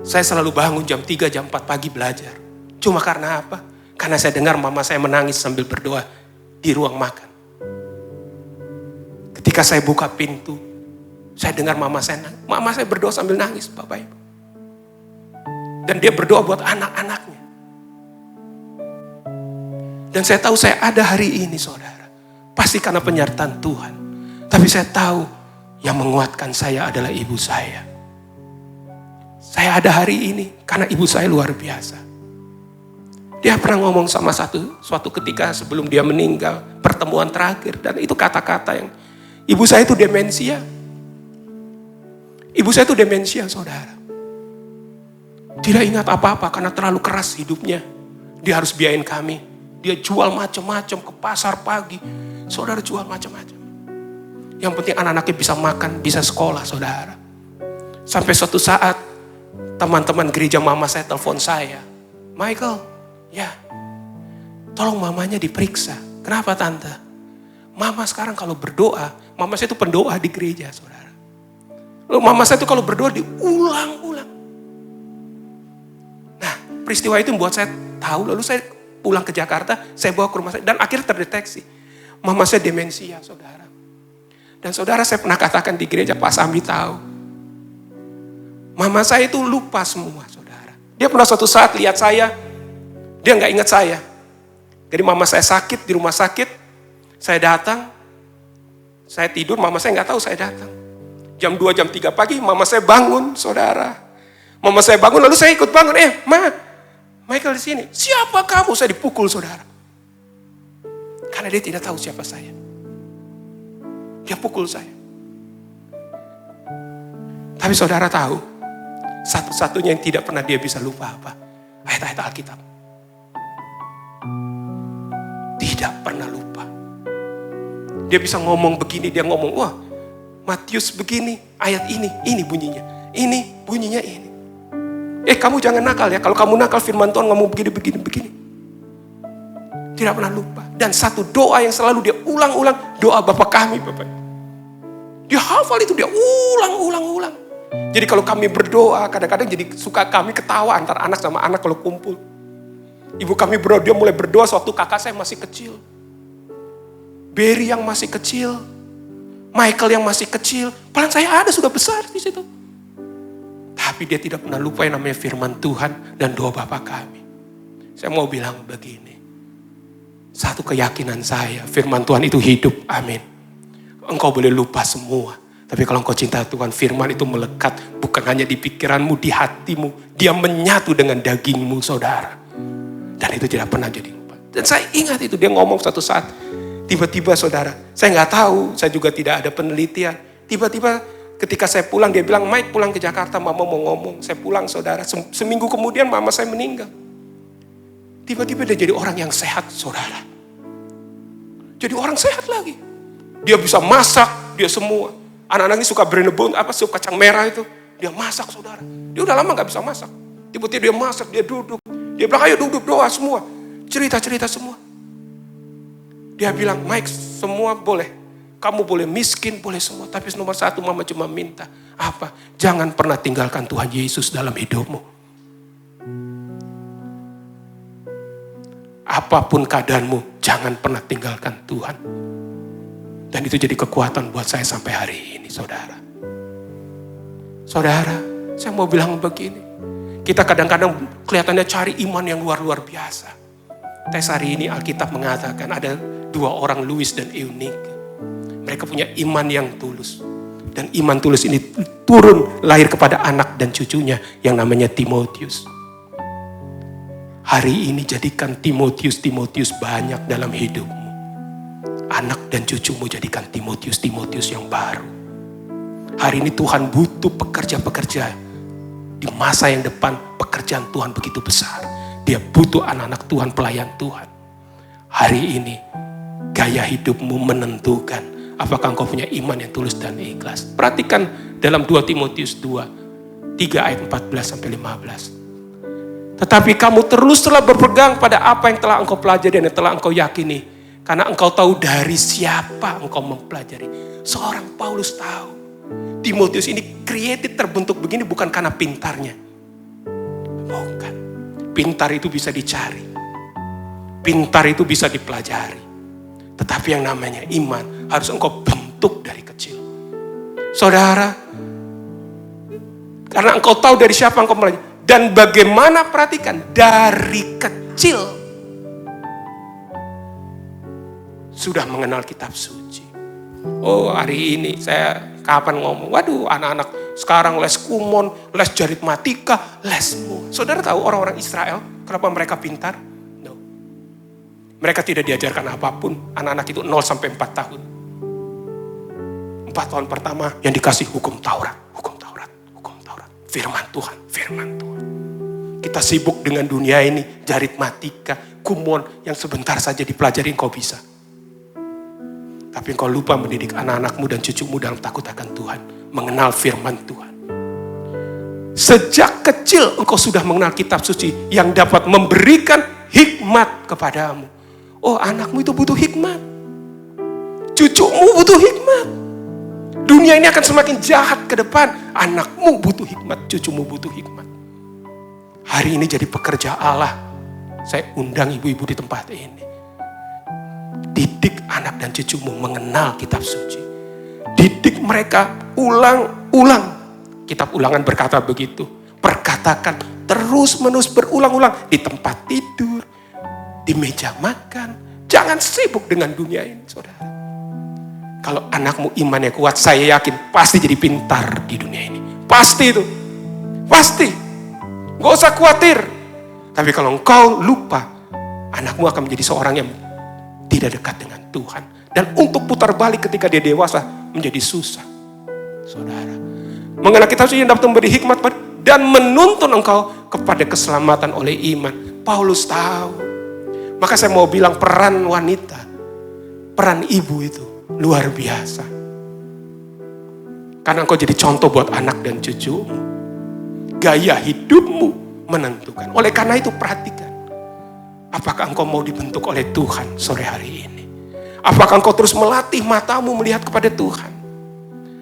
Saya selalu bangun jam 3, jam 4 pagi belajar. Cuma karena apa? Karena saya dengar mama saya menangis sambil berdoa di ruang makan. Ketika saya buka pintu, saya dengar mama saya nangis. Mama saya berdoa sambil nangis, Bapak Ibu. Dan dia berdoa buat anak-anaknya. Dan saya tahu saya ada hari ini, saudara. Pasti karena penyertaan Tuhan. Tapi saya tahu yang menguatkan saya adalah ibu saya. Saya ada hari ini karena ibu saya luar biasa. Dia pernah ngomong sama suatu ketika sebelum dia meninggal, pertemuan terakhir. Dan itu kata-kata yang, ibu saya itu demensia. Ibu saya itu demensia, saudara. Tidak ingat apa-apa karena terlalu keras hidupnya. Dia harus biayain kami. Dia jual macam-macam ke pasar pagi. Saudara jual macam-macam. Yang penting anak-anaknya bisa makan, bisa sekolah, saudara. Sampai suatu saat, teman-teman gereja mama saya telepon saya. Michael, ya, tolong mamanya diperiksa. Kenapa tante? Mama sekarang kalau berdoa, mama saya itu pendoa di gereja, saudara. Lalu mama saya itu kalau berdoa diulang-ulang. Nah, peristiwa itu membuat saya tahu, lalu saya pulang ke Jakarta, saya bawa ke rumah saya, dan akhirnya terdeteksi. Mama saya demensia, saudara. Dan saudara, saya pernah katakan di gereja, Pak Sambi tahu. Mama saya itu lupa semua, saudara. Dia pernah suatu saat lihat saya, dia nggak ingat saya. Jadi mama saya sakit di rumah sakit, saya datang, saya tidur, mama saya nggak tahu saya datang. Jam 2, jam 3 pagi, mama saya bangun, saudara. Mama saya bangun, lalu saya ikut bangun. Ma, Michael di sini. Siapa kamu? Saya dipukul, saudara. Karena dia tidak tahu siapa saya. Dia pukul saya. Tapi saudara tahu, satu-satunya yang tidak pernah dia bisa lupa apa? Ayat-ayat Alkitab. Tidak pernah lupa. Dia bisa ngomong begini, dia ngomong, wah, Matius begini, ayat ini bunyinya. Ini bunyinya ini. Kamu jangan nakal ya. Kalau kamu nakal firman Tuhan ngomong begini. Tidak pernah lupa. Dan satu doa yang selalu dia ulang-ulang, doa Bapa kami, Bapak. Dia hafal itu, dia ulang-ulang. Jadi kalau kami berdoa, kadang-kadang jadi suka kami ketawa antara anak sama anak kalau kumpul. Ibu kami berdoa, dia mulai berdoa sewaktu kakak saya masih kecil. Berry yang masih kecil. Michael yang masih kecil, pelan saya ada sudah besar di situ. Tapi dia tidak pernah lupa yang namanya firman Tuhan dan doa Bapa kami. Saya mau bilang begini. Satu keyakinan saya, firman Tuhan itu hidup, amin. Engkau boleh lupa semua. Tapi kalau engkau cinta Tuhan, firman itu melekat bukan hanya di pikiranmu, di hatimu. Dia menyatu dengan dagingmu, saudara. Dan itu tidak pernah jadi lupa. Dan saya ingat itu, dia ngomong satu saat. Tiba-tiba saudara, saya nggak tahu, saya juga tidak ada penelitian. Tiba-tiba ketika saya pulang, dia bilang, Mike pulang ke Jakarta, mama mau ngomong. Saya pulang saudara, seminggu kemudian mama saya meninggal. Tiba-tiba dia jadi orang yang sehat saudara. Jadi orang sehat lagi. Dia bisa masak, dia semua. Anak-anak ini suka berenebon, sup kacang merah itu. Dia masak saudara. Dia udah lama gak bisa masak. Tiba-tiba dia masak, dia duduk. Dia bilang, ayo duduk doa semua. Cerita-cerita semua. Dia bilang, Mike, semua boleh. Kamu boleh miskin, boleh semua. Tapi nomor satu mama cuma minta. Apa? Jangan pernah tinggalkan Tuhan Yesus dalam hidupmu. Apapun keadaanmu, jangan pernah tinggalkan Tuhan. Dan itu jadi kekuatan buat saya sampai hari ini, saudara. Saudara, saya mau bilang begini. Kita kadang-kadang kelihatannya cari iman yang luar biasa. Tes hari ini Alkitab mengatakan ada 2 orang, Louis dan Eunice. Mereka punya iman yang tulus. Dan iman tulus ini turun lahir kepada anak dan cucunya yang namanya Timotius. Hari ini jadikan Timotius banyak dalam hidupmu. Anak dan cucumu jadikan Timotius yang baru. Hari ini Tuhan butuh pekerja-pekerja. Di masa yang depan pekerjaan Tuhan begitu besar. Dia butuh anak-anak Tuhan, pelayan Tuhan. Hari ini gaya hidupmu menentukan apakah engkau punya iman yang tulus dan ikhlas. Perhatikan dalam 2 Timotius 2, 3 ayat 14-15. Tetapi kamu teruslah berpegang pada apa yang telah engkau pelajari dan yang telah engkau yakini. Karena engkau tahu dari siapa engkau mempelajari. Seorang Paulus tahu. Timotius ini created, terbentuk begini bukan karena pintarnya. Bukan. Pintar itu bisa dicari. Pintar itu bisa dipelajari. Tetapi yang namanya iman harus engkau bentuk dari kecil. Saudara, karena engkau tahu dari siapa engkau belajar. Dan bagaimana, perhatikan, dari kecil sudah mengenal kitab suci. Oh, hari ini saya kapan ngomong, waduh anak-anak sekarang les kumon, les jaritmatika, les semua. Saudara tahu orang-orang Israel kenapa mereka pintar? Mereka tidak diajarkan apapun. Anak-anak itu 0 sampai 4 tahun. 4 tahun pertama yang dikasih hukum Taurat. Firman Tuhan, firman Tuhan. Kita sibuk dengan dunia ini, aritmatika, kumon yang sebentar saja dipelajari engkau bisa. Tapi engkau lupa mendidik anak-anakmu dan cucumu dalam takut akan Tuhan. Mengenal firman Tuhan. Sejak kecil engkau sudah mengenal kitab suci yang dapat memberikan hikmat kepadamu. Oh, anakmu itu butuh hikmat. Cucumu butuh hikmat. Dunia ini akan semakin jahat ke depan. Anakmu butuh hikmat, cucumu butuh hikmat. Hari ini jadi pekerja Allah. Saya undang ibu-ibu di tempat ini. Didik anak dan cucumu mengenal kitab suci. Didik mereka ulang-ulang. Kitab Ulangan berkata begitu. Perkatakan terus-menerus berulang-ulang. Di tempat tidur, di meja makan. Jangan sibuk dengan dunia ini, saudara. Kalau anakmu imannya kuat, saya yakin pasti jadi pintar di dunia ini. Pasti itu. Pasti. Gak usah khawatir. Tapi kalau engkau lupa, anakmu akan menjadi seorang yang tidak dekat dengan Tuhan. Dan untuk putar balik ketika dia dewasa, menjadi susah. Saudara. Mengenal kitab suci yang dapat memberi hikmat dan menuntun engkau kepada keselamatan oleh iman. Paulus tahu. Maka saya mau bilang peran wanita, peran ibu itu luar biasa. Karena engkau jadi contoh buat anak dan cucumu. Gaya hidupmu menentukan. Oleh karena itu perhatikan. Apakah engkau mau dibentuk oleh Tuhan sore hari ini? Apakah engkau terus melatih matamu melihat kepada Tuhan?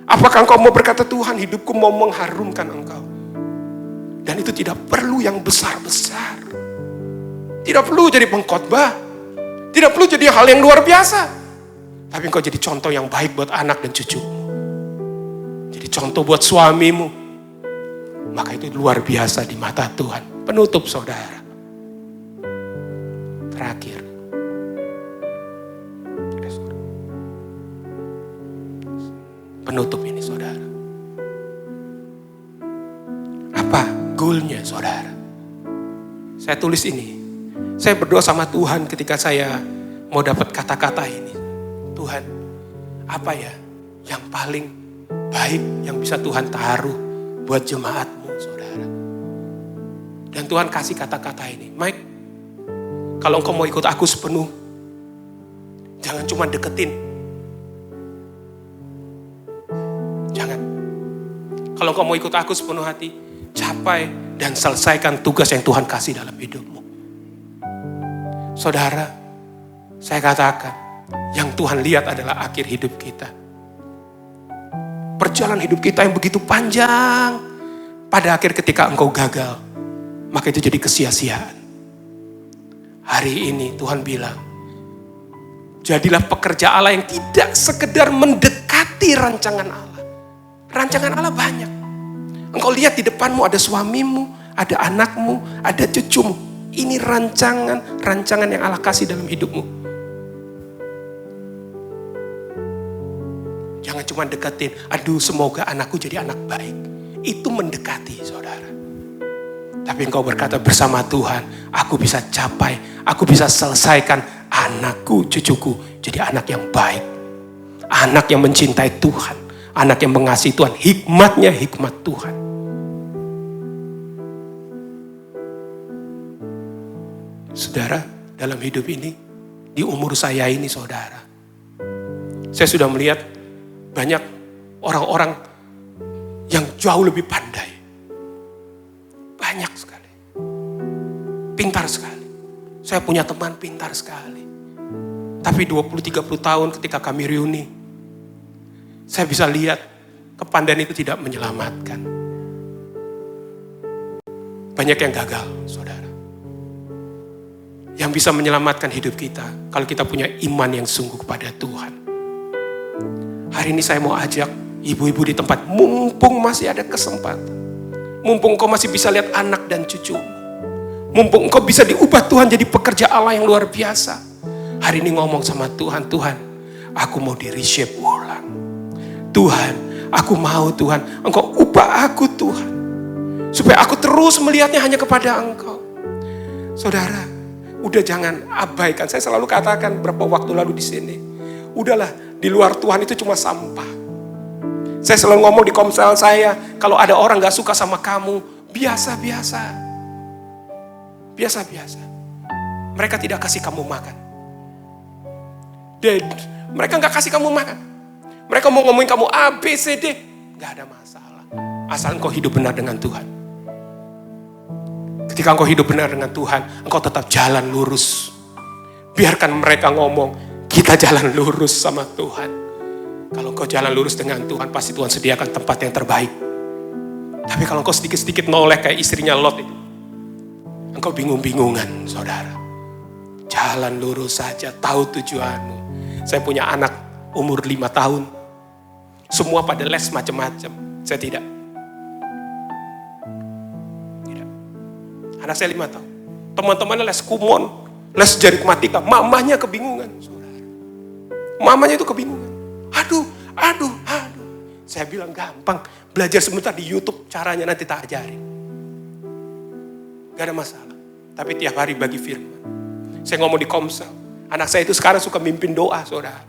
Apakah engkau mau berkata, Tuhan, hidupku mau mengharumkan engkau? Dan itu tidak perlu yang besar-besar. Tidak perlu jadi pengkhotbah. Tidak perlu jadi hal yang luar biasa. Tapi engkau jadi contoh yang baik buat anak dan cucumu. Jadi contoh buat suamimu. Maka itu luar biasa di mata Tuhan. Penutup, saudara. Terakhir. Penutup ini, saudara. Apa goalnya, saudara? Saya tulis ini. Saya berdoa sama Tuhan ketika saya mau dapat kata-kata ini. Tuhan, apa ya yang paling baik yang bisa Tuhan taruh buat jemaatmu, saudara? Dan Tuhan kasih kata-kata ini. Mike, kalau engkau mau ikut aku sepenuh, jangan cuma deketin. Jangan. Kalau engkau mau ikut aku sepenuh hati, capai dan selesaikan tugas yang Tuhan kasih dalam hidupmu. Saudara, saya katakan, yang Tuhan lihat adalah akhir hidup kita. Perjalanan hidup kita yang begitu panjang, pada akhir ketika engkau gagal, maka itu jadi kesia-siaan. Hari ini Tuhan bilang, jadilah pekerja Allah yang tidak sekedar mendekati rancangan Allah. Rancangan Allah banyak. Engkau lihat di depanmu ada suamimu, ada anakmu, ada cucumu. Ini rancangan yang Allah kasih dalam hidupmu. Jangan cuma deketin, aduh semoga anakku jadi anak baik. Itu mendekati, saudara. Tapi engkau berkata bersama Tuhan, aku bisa capai, aku bisa selesaikan anakku, cucuku jadi anak yang baik. Anak yang mencintai Tuhan, anak yang mengasihi Tuhan, hikmatnya hikmat Tuhan. Saudara, dalam hidup ini, di umur saya ini, saudara, saya sudah melihat banyak orang-orang yang jauh lebih pandai. Banyak sekali. Pintar sekali. Saya punya teman pintar sekali. Tapi 20-30 tahun ketika kami reuni, saya bisa lihat kepandaian itu tidak menyelamatkan. Banyak yang gagal, saudara. Yang bisa menyelamatkan hidup kita kalau kita punya iman yang sungguh kepada Tuhan. Hari ini saya mau ajak ibu-ibu di tempat, mumpung masih ada kesempatan. Mumpung engkau masih bisa lihat anak dan cucu. Mumpung engkau bisa diubah Tuhan jadi pekerja Allah yang luar biasa. Hari ini ngomong sama Tuhan, Tuhan, aku mau di reshape ulang. Tuhan, aku mau Tuhan, engkau ubah aku Tuhan. Supaya aku terus melihatnya hanya kepada engkau. Saudara, Udah jangan abaikan. Saya selalu katakan berapa waktu lalu di sini. Udahlah, di luar Tuhan itu cuma sampah. Saya selalu ngomong di komsel saya, kalau ada orang gak suka sama kamu, biasa-biasa. Biasa-biasa. Mereka tidak kasih kamu makan. Mereka gak kasih kamu makan. Mereka mau ngomongin kamu A, B, C, D. Gak ada masalah. Asal engkau hidup benar dengan Tuhan. Ketika engkau hidup benar dengan Tuhan, engkau tetap jalan lurus. Biarkan mereka ngomong, kita jalan lurus sama Tuhan. Kalau engkau jalan lurus dengan Tuhan, pasti Tuhan sediakan tempat yang terbaik. Tapi kalau engkau sedikit-sedikit noleh kayak istrinya Lot itu, engkau bingung-bingungan, saudara. Jalan lurus saja, tahu tujuanmu. Saya punya anak umur 5 tahun. Semua pada les macam-macam. Saya tidak. Anak saya 5 tahun. Teman-temannya les kumon, les aritmatika. Mamanya kebingungan, saudara. Mamanya itu kebingungan. Aduh. Saya bilang gampang. Belajar sebentar di YouTube, caranya nanti tak ajarin. Gak ada masalah. Tapi tiap hari bagi firman. Saya ngomong di komsel. Anak saya itu sekarang suka mimpin doa, saudara.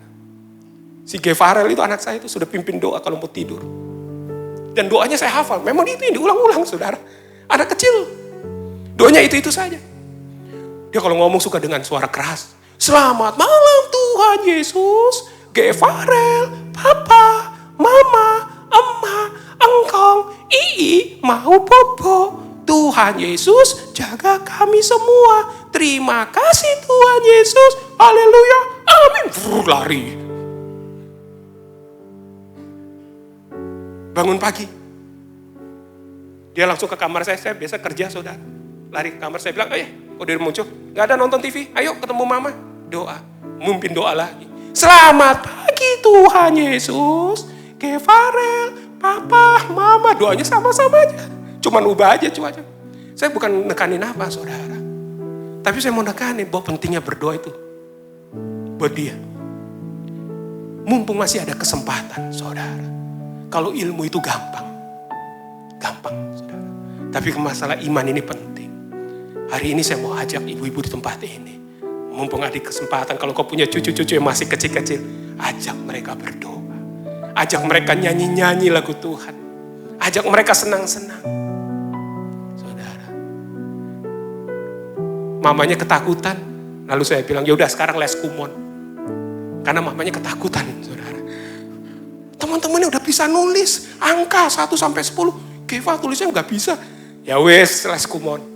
Si Gevarel itu anak saya itu sudah pimpin doa kalau mau tidur. Dan doanya saya hafal. Memang itu yang diulang-ulang, saudara. Anak kecil. Doanya itu saja. Dia kalau ngomong suka dengan suara keras. Selamat malam Tuhan Yesus. Gevarel, Papa, Mama, Emma, Engkong, Ii, mau bobo. Tuhan Yesus jaga kami semua. Terima kasih Tuhan Yesus. Haleluya. Amin. Lari. Bangun pagi. Dia langsung ke kamar saya biasa kerja, saudara. Lari ke kamar, saya bilang, kok dia muncul? Gak ada nonton TV, ayo ketemu mama. Doa, mimpin doa lagi. Selamat pagi Tuhan Yesus. Gevarel, Papa, Mama. Doanya sama-sama aja. Cuman ubah aja cuaca. Saya bukan nekanin apa, saudara. Tapi saya mau nekanin bahwa pentingnya berdoa itu. Buat dia. Mumpung masih ada kesempatan, saudara. Kalau ilmu itu gampang. Gampang, saudara. Tapi masalah iman ini penting. Hari ini saya mau ajak ibu-ibu di tempat ini. Mumpung ada kesempatan, kalau kau punya cucu-cucu yang masih kecil-kecil, ajak mereka berdoa. Ajak mereka nyanyi-nyanyi lagu Tuhan. Ajak mereka senang-senang. Saudara. Mamanya ketakutan, lalu saya bilang, yaudah sekarang les kumon. Karena mamanya ketakutan, saudara. Teman-temannya udah bisa nulis angka 1 sampai 10. Geva tulisnya nggak bisa. Ya wes, les kumon.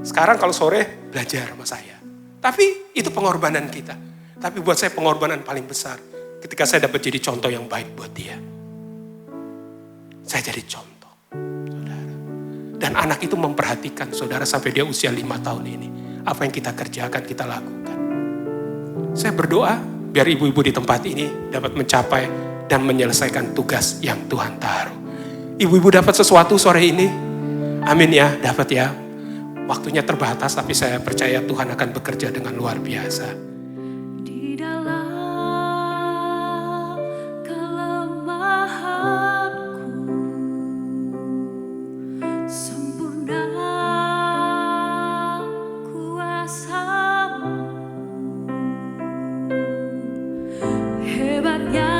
Sekarang kalau sore belajar sama saya. Tapi itu pengorbanan kita. Tapi buat saya pengorbanan paling besar. Ketika saya dapat jadi contoh yang baik buat dia. Saya jadi contoh. Saudara. Dan anak itu memperhatikan saudara sampai dia usia 5 tahun ini. Apa yang kita kerjakan, kita lakukan. Saya berdoa biar ibu-ibu di tempat ini dapat mencapai dan menyelesaikan tugas yang Tuhan taruh. Ibu-ibu dapat sesuatu sore ini? Amin ya, dapat ya. Waktunya terbatas, tapi saya percaya Tuhan akan bekerja dengan luar biasa. Di dalam kelemahanku, sempurna kuasa-Mu, hebatnya